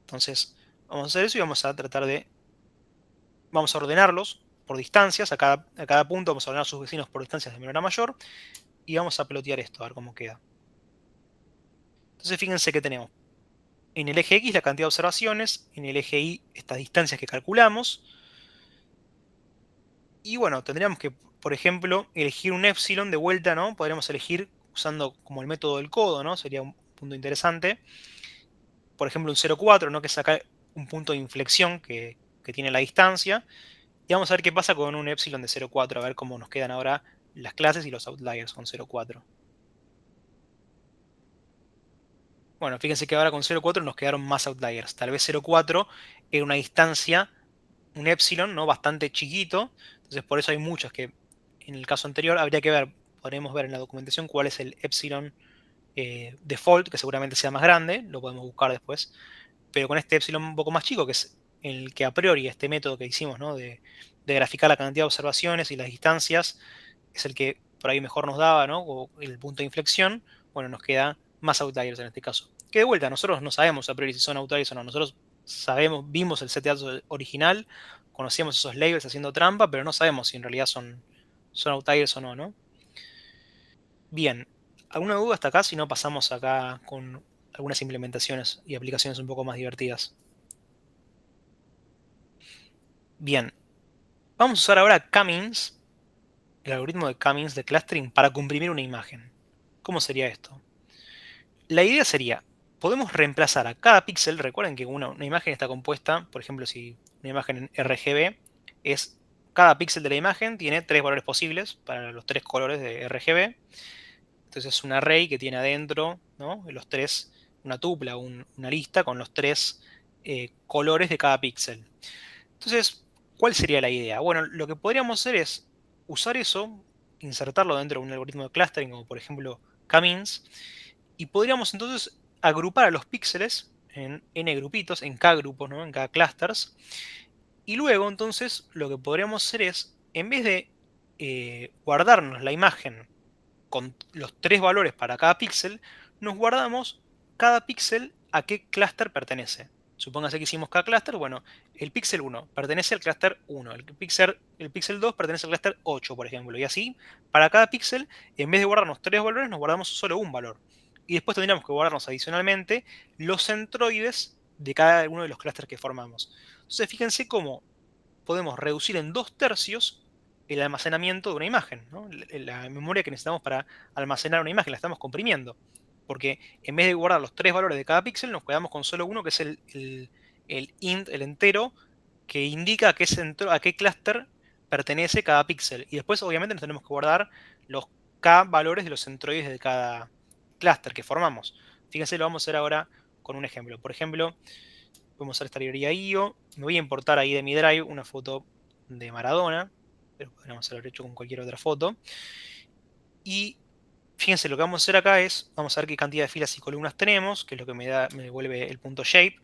Entonces, vamos a hacer eso y vamos a ordenarlos por distancias. A cada punto vamos a ordenar sus vecinos por distancias de menor a mayor. Y vamos a plotear esto, a ver cómo queda. Entonces, fíjense que tenemos en el eje X la cantidad de observaciones, en el eje Y estas distancias que calculamos. Y bueno, tendríamos que, por ejemplo, elegir un epsilon de vuelta, ¿no? Podríamos elegir usando como el método del codo, ¿no? Sería un punto interesante. Por ejemplo, un 0,4, ¿no? Que es acá un punto de inflexión que tiene la distancia. Y vamos a ver qué pasa con un epsilon de 0,4, a ver cómo nos quedan ahora las clases y los outliers con 0,4. Bueno, fíjense que ahora con 0,4 nos quedaron más outliers. Tal vez 0,4 era una distancia, un epsilon, ¿no? Bastante chiquito. Entonces por eso hay muchos que en el caso anterior habría que ver, podremos ver en la documentación cuál es el epsilon default, que seguramente sea más grande, lo podemos buscar después. Pero con este epsilon un poco más chico, que es el que a priori este método que hicimos, ¿no? de graficar la cantidad de observaciones y las distancias, es el que por ahí mejor nos daba, ¿no? O el punto de inflexión, bueno, nos queda más outliers en este caso. Que de vuelta, nosotros no sabemos a priori si son outliers o no. Nosotros sabemos, vimos el set de datos original, conocíamos esos labels haciendo trampa, pero no sabemos si en realidad son outliers o no, ¿no? Bien, ¿alguna duda hasta acá? Si no, pasamos acá con algunas implementaciones y aplicaciones un poco más divertidas. Bien, vamos a usar ahora Cummings, el algoritmo de Cummings de clustering, para comprimir una imagen. ¿Cómo sería esto? La idea sería, podemos reemplazar a cada píxel, recuerden que una imagen está compuesta, por ejemplo, si una imagen en RGB es, cada píxel de la imagen tiene tres valores posibles para los tres colores de RGB. Entonces es un array que tiene adentro, ¿no? Los tres, una tupla, una lista con los tres colores de cada píxel. Entonces, ¿cuál sería la idea? Bueno, lo que podríamos hacer es usar eso, insertarlo dentro de un algoritmo de clustering, como por ejemplo K-means, y podríamos entonces agrupar a los píxeles en n grupitos, en k grupos, ¿no? En k clusters, y luego entonces lo que podríamos hacer es, en vez de guardarnos la imagen con los tres valores para cada píxel, nos guardamos cada píxel a qué clúster pertenece. Supóngase que hicimos cada clúster, bueno, el píxel 1 pertenece al clúster 1, el píxel 2 pertenece al clúster 8, por ejemplo, y así, para cada píxel, en vez de guardarnos tres valores, nos guardamos solo un valor. Y después tendríamos que guardarnos adicionalmente los centroides de cada uno de los clústeres que formamos. Entonces, fíjense cómo podemos reducir en 2/3 el almacenamiento de una imagen, ¿no? La memoria que necesitamos para almacenar una imagen la estamos comprimiendo. Porque en vez de guardar los tres valores de cada píxel, nos quedamos con solo uno, que es el int, el entero, que indica a qué clúster pertenece cada píxel. Y después, obviamente, nos tenemos que guardar los k valores de los centroides de cada clúster que formamos. Fíjense, lo vamos a hacer ahora con un ejemplo. Por ejemplo, podemos usar esta librería IO. Me voy a importar ahí de mi drive una foto de Maradona, pero podríamos haberlo hecho con cualquier otra foto. Y fíjense, lo que vamos a hacer acá es, vamos a ver qué cantidad de filas y columnas tenemos, que es lo que me devuelve el punto shape.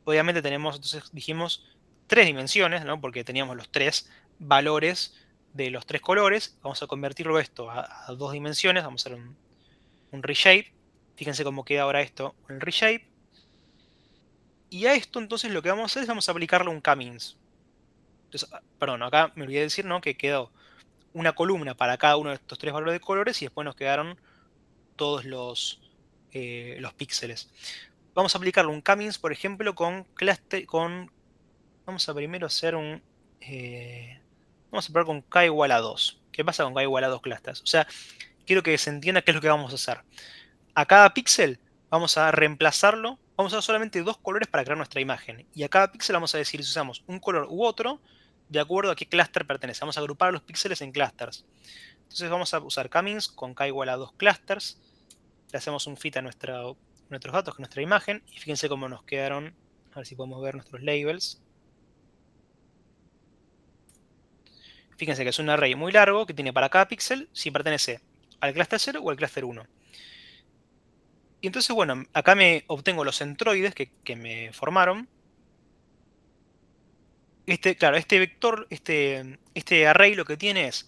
Obviamente tenemos, entonces dijimos, tres dimensiones, ¿no? Porque teníamos los tres valores de los tres colores. Vamos a convertirlo esto a dos dimensiones, vamos a hacer un reshape. Fíjense cómo queda ahora esto con el reshape. Y a esto entonces lo que vamos a hacer es vamos a aplicarle un K-means. Entonces, perdón, acá me olvidé de decir, ¿no? Que quedó una columna para cada uno de estos tres valores de colores y después nos quedaron todos los píxeles. Vamos a aplicarle un K-means, por ejemplo, vamos a primero hacer vamos a probar con K igual a 2. ¿Qué pasa con K igual a 2 clusters? O sea, quiero que se entienda qué es lo que vamos a hacer. A cada píxel vamos a reemplazarlo, vamos a usar solamente dos colores para crear nuestra imagen. Y a cada píxel vamos a decir si usamos un color u otro de acuerdo a qué clúster pertenece. Vamos a agrupar los píxeles en clústeres. Entonces vamos a usar Cummings con k igual a 2 clusters. Le hacemos un fit a nuestros datos, con nuestra imagen. Y fíjense cómo nos quedaron. A ver si podemos ver nuestros labels. Fíjense que es un array muy largo que tiene para cada píxel si pertenece al clúster 0 o al clúster 1. Y entonces, bueno, acá me obtengo los centroides que me formaron. Claro, este vector, este array lo que tiene es,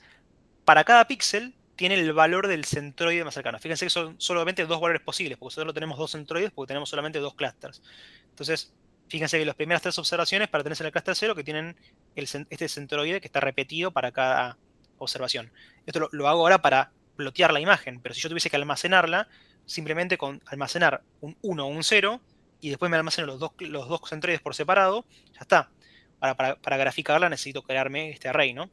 para cada píxel, tiene el valor del centroide más cercano. Fíjense que son solamente dos valores posibles, porque solo tenemos dos centroides, porque tenemos solamente dos clusters. Entonces, fíjense que las primeras tres observaciones pertenecen al clúster 0, que tienen este centroide que está repetido para cada observación. Esto lo hago ahora para plotear la imagen, pero si yo tuviese que almacenarla, simplemente con almacenar un 1 o un 0, y después me almaceno los dos centroides por separado, ya está. Ahora, para graficarla necesito crearme este array, ¿no?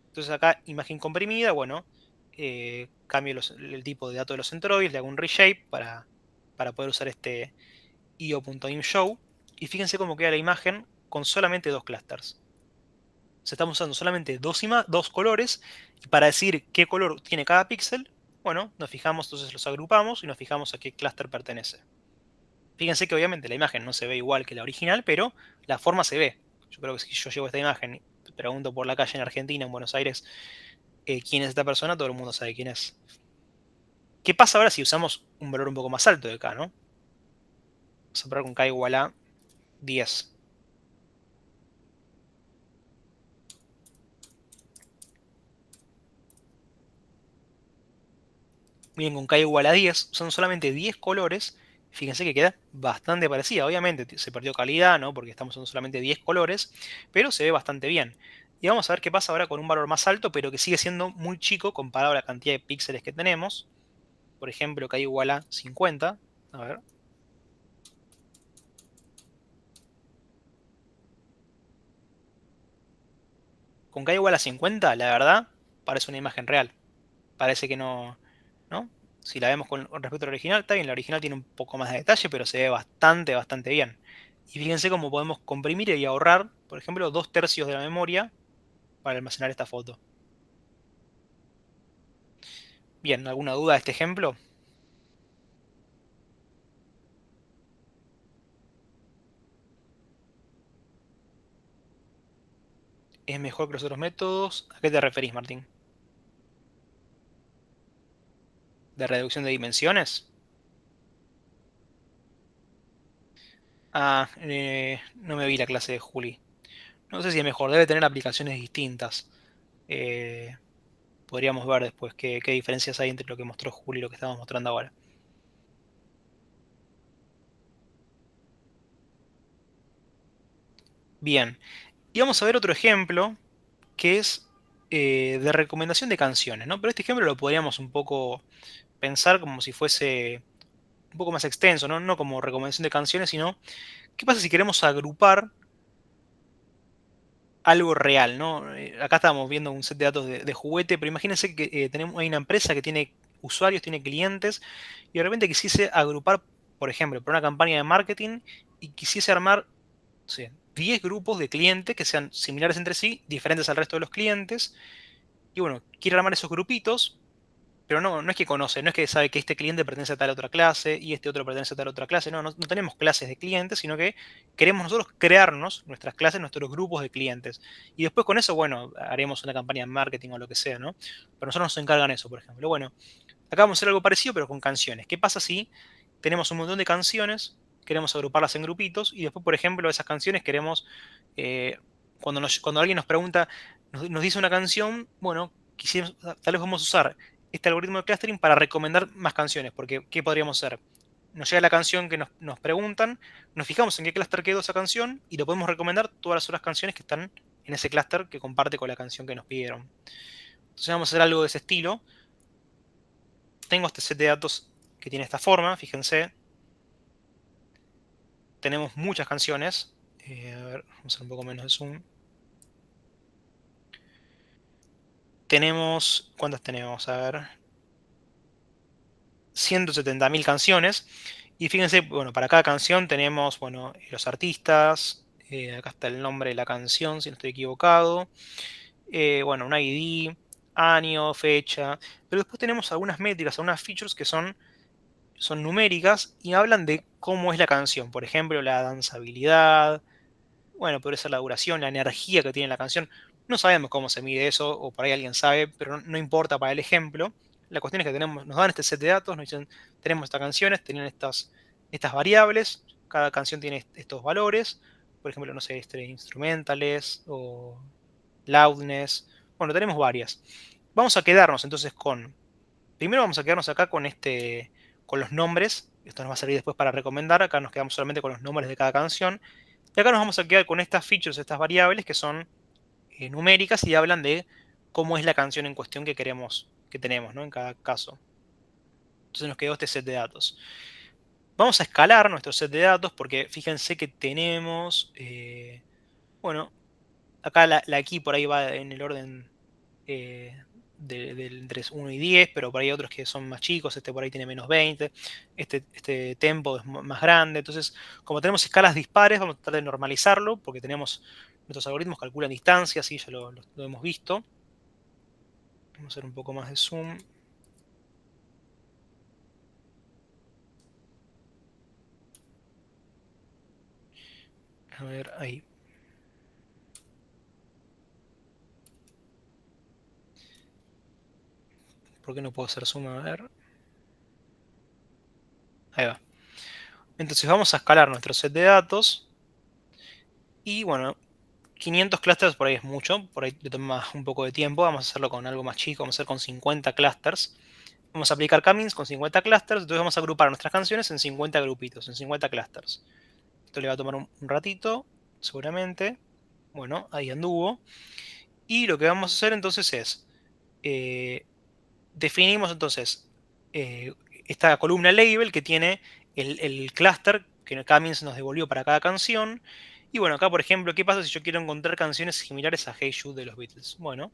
Entonces acá, imagen comprimida, bueno, cambio el tipo de datos de los centroides, le hago un reshape para poder usar este io.imshow. Y fíjense cómo queda la imagen con solamente dos clusters. sea, estamos usando solamente dos colores, y para decir qué color tiene cada píxel, bueno, nos fijamos, entonces los agrupamos y nos fijamos a qué clúster pertenece. Fíjense que obviamente la imagen no se ve igual que la original, pero la forma se ve. Yo creo que si yo llevo esta imagen y pregunto por la calle en Argentina, en Buenos Aires, quién es esta persona, todo el mundo sabe quién es. ¿Qué pasa ahora si usamos un valor un poco más alto de K, no? Vamos a probar con K igual a 10. Miren, con K igual a 10, usando solamente 10 colores, fíjense que queda bastante parecida. Obviamente se perdió calidad, ¿no? Porque estamos usando solamente 10 colores, pero se ve bastante bien. Y vamos a ver qué pasa ahora con un valor más alto, pero que sigue siendo muy chico comparado a la cantidad de píxeles que tenemos. Por ejemplo, K igual a 50. A ver. Con K igual a 50, la verdad, parece una imagen real. Parece que no, ¿no? Si la vemos con respecto al original, está bien, la original tiene un poco más de detalle, pero se ve bastante, bastante bien. Y fíjense cómo podemos comprimir y ahorrar, por ejemplo, 2/3 de la memoria para almacenar esta foto. Bien, ¿alguna duda de este ejemplo? ¿Es mejor que los otros métodos? ¿A qué te referís, Martín? ¿De reducción de dimensiones? Ah, no me vi la clase de Juli. No sé si es mejor, debe tener aplicaciones distintas. Eh, Podríamos ver después qué diferencias hay entre lo que mostró Juli y lo que estamos mostrando ahora. Bien, y vamos a ver otro ejemplo que es de recomendación de canciones, ¿no? Pero este ejemplo lo podríamos un poco pensar como si fuese un poco más extenso, ¿no? No como recomendación de canciones, sino ¿qué pasa si queremos agrupar algo real, ¿no? Acá estamos viendo un set de datos de juguete, pero imagínense que hay una empresa que tiene usuarios, tiene clientes, y de repente quisiese agrupar, por ejemplo, por una campaña de marketing, y quisiese armar, no sé, 10 grupos de clientes que sean similares entre sí, diferentes al resto de los clientes, y bueno, quiere armar esos grupitos, pero no es que conoce, no es que sabe que este cliente pertenece a tal otra clase y este otro pertenece a tal otra clase. No tenemos clases de clientes, sino que queremos nosotros crearnos nuestras clases, nuestros grupos de clientes. Y después con eso, bueno, haremos una campaña de marketing o lo que sea, ¿no? Pero nosotros nos encargan eso, por ejemplo. Bueno, acá vamos a hacer algo parecido, pero con canciones. ¿Qué pasa si tenemos un montón de canciones, queremos agruparlas en grupitos y después, por ejemplo, esas canciones queremos, eh, cuando alguien nos pregunta, nos dice una canción, bueno, tal vez vamos a usar este algoritmo de clustering para recomendar más canciones, porque ¿qué podríamos hacer? Nos llega la canción que nos preguntan, nos fijamos en qué clúster quedó esa canción y lo podemos recomendar todas las otras canciones que están en ese clúster que comparte con la canción que nos pidieron. Entonces vamos a hacer algo de ese estilo. Tengo este set de datos que tiene esta forma, fíjense. Tenemos muchas canciones. A ver, vamos a hacer un poco menos de zoom. Tenemos, ¿cuántas tenemos? A ver, 170.000 canciones. Y fíjense, bueno, para cada canción tenemos, bueno, los artistas. Acá está el nombre de la canción, si no estoy equivocado. Bueno, un ID, año, fecha. Pero después tenemos algunas métricas, algunas features que son numéricas y hablan de cómo es la canción. Por ejemplo, la danzabilidad. Bueno, puede ser la duración, la energía que tiene la canción. No sabemos cómo se mide eso, o por ahí alguien sabe, pero no importa para el ejemplo. La cuestión es que nos dan este set de datos, nos dicen, tenemos estas canciones, tienen estas variables, cada canción tiene estos valores, por ejemplo, no sé, instrumentales o loudness. Bueno, tenemos varias. Vamos a quedarnos entonces primero vamos a quedarnos acá con los nombres. Esto nos va a servir después para recomendar. Acá nos quedamos solamente con los nombres de cada canción. Y acá nos vamos a quedar con estas features, estas variables que son numéricas y hablan de cómo es la canción en cuestión que tenemos, ¿no? En cada caso. Entonces nos quedó este set de datos. Vamos a escalar nuestro set de datos porque fíjense que tenemos, bueno, acá la key por ahí va en el orden entre 1 y 10, pero por ahí hay otros que son más chicos, este por ahí tiene -20, este tempo es más grande. Entonces, como tenemos escalas dispares, vamos a tratar de normalizarlo porque tenemos nuestros algoritmos calculan distancias, sí, ya lo hemos visto. Vamos a hacer un poco más de zoom. A ver, ahí. ¿Por qué no puedo hacer zoom? A ver. Ahí va. Entonces vamos a escalar nuestro set de datos. Y bueno, 500 clusters por ahí es mucho. Por ahí le toma un poco de tiempo. Vamos a hacerlo con algo más chico. Vamos a hacer con 50 clusters. Vamos a aplicar K-means con 50 clusters. Entonces vamos a agrupar nuestras canciones en 50 grupitos, en 50 clusters. Esto le va a tomar un ratito, seguramente. Bueno, ahí anduvo. Y lo que vamos a hacer entonces es, definimos entonces eh, esta columna label que tiene el cluster que Cummins nos devolvió para cada canción. Y bueno, acá por ejemplo, ¿qué pasa si yo quiero encontrar canciones similares a Hey Jude de los Beatles? Bueno,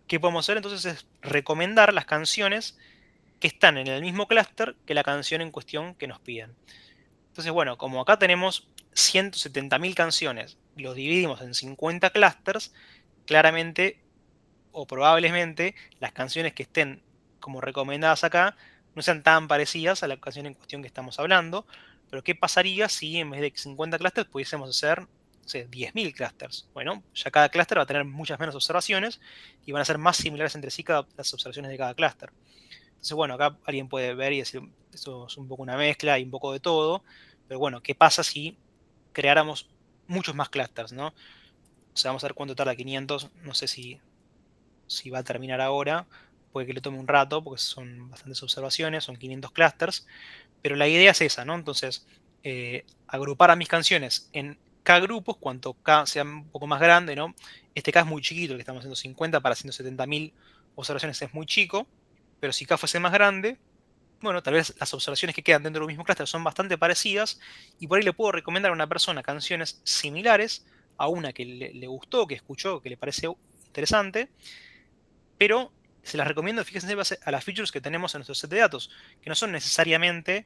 ¿qué podemos hacer entonces? Es recomendar las canciones que están en el mismo clúster que la canción en cuestión que nos piden. Entonces, bueno, como acá tenemos 170.000 canciones, los dividimos en 50 clusters, claramente o probablemente las canciones que estén como recomendadas acá no sean tan parecidas a la canción en cuestión que estamos hablando. Pero ¿qué pasaría si en vez de 50 clusters pudiésemos hacer, no sé, 10.000 clusters? Bueno, ya cada clúster va a tener muchas menos observaciones y van a ser más similares entre sí las observaciones de cada clúster. Entonces, bueno, acá alguien puede ver y decir, esto es un poco una mezcla y un poco de todo. Pero bueno, ¿qué pasa si creáramos muchos más clusters, ¿no? O sea, vamos a ver cuánto tarda 500. No sé si va a terminar ahora. Puede que le tome un rato, porque son bastantes observaciones, son 500 clusters. Pero la idea es esa, ¿no? Entonces, agrupar a mis canciones en K grupos, cuanto K sea un poco más grande, ¿no? Este K es muy chiquito, el que estamos haciendo 50 para 170.000 observaciones es muy chico. Pero si K fuese más grande, bueno, tal vez las observaciones que quedan dentro del mismo clúster son bastante parecidas y por ahí le puedo recomendar a una persona canciones similares a una que le gustó, que escuchó, que le parece interesante, pero se las recomiendo, fíjense en base a las features que tenemos en nuestro set de datos, que no son necesariamente,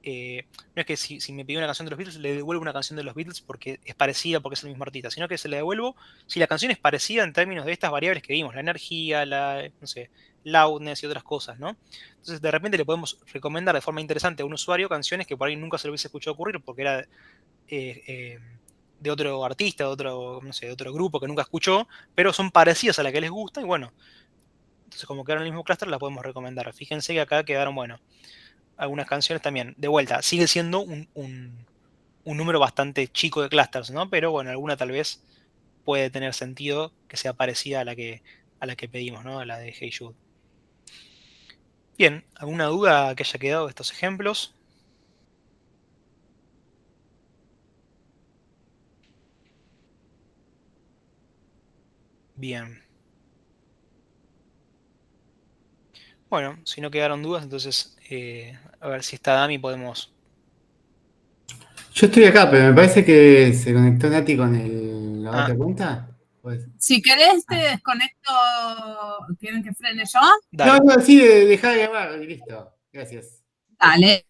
no es que si me pidió una canción de los Beatles, le devuelvo una canción de los Beatles porque es parecida, porque es el mismo artista, sino que se le devuelvo si la canción es parecida en términos de estas variables que vimos, la energía, la, no sé, loudness y otras cosas, ¿no? Entonces de repente le podemos recomendar de forma interesante a un usuario canciones que por ahí nunca se le hubiese escuchado ocurrir porque era de otro artista, de otro, no sé, de otro grupo que nunca escuchó, pero son parecidas a la que les gusta y bueno, entonces, como quedaron en el mismo clúster, la podemos recomendar. Fíjense que acá quedaron, bueno, algunas canciones también. De vuelta, sigue siendo un número bastante chico de clusters, ¿no? Pero bueno, alguna tal vez puede tener sentido que sea parecida a la que pedimos, ¿no? A la de Hey Jude. Bien, ¿alguna duda que haya quedado de estos ejemplos? Bien. Bueno, si no quedaron dudas, entonces a ver si está Dami, podemos. Yo estoy acá, pero me parece que se conectó Nati con la Ah, otra cuenta. Pues. Si querés, te desconecto. ¿Quieren que frene yo? No, dale. no, sí, dejá de grabar y listo. Gracias. Dale.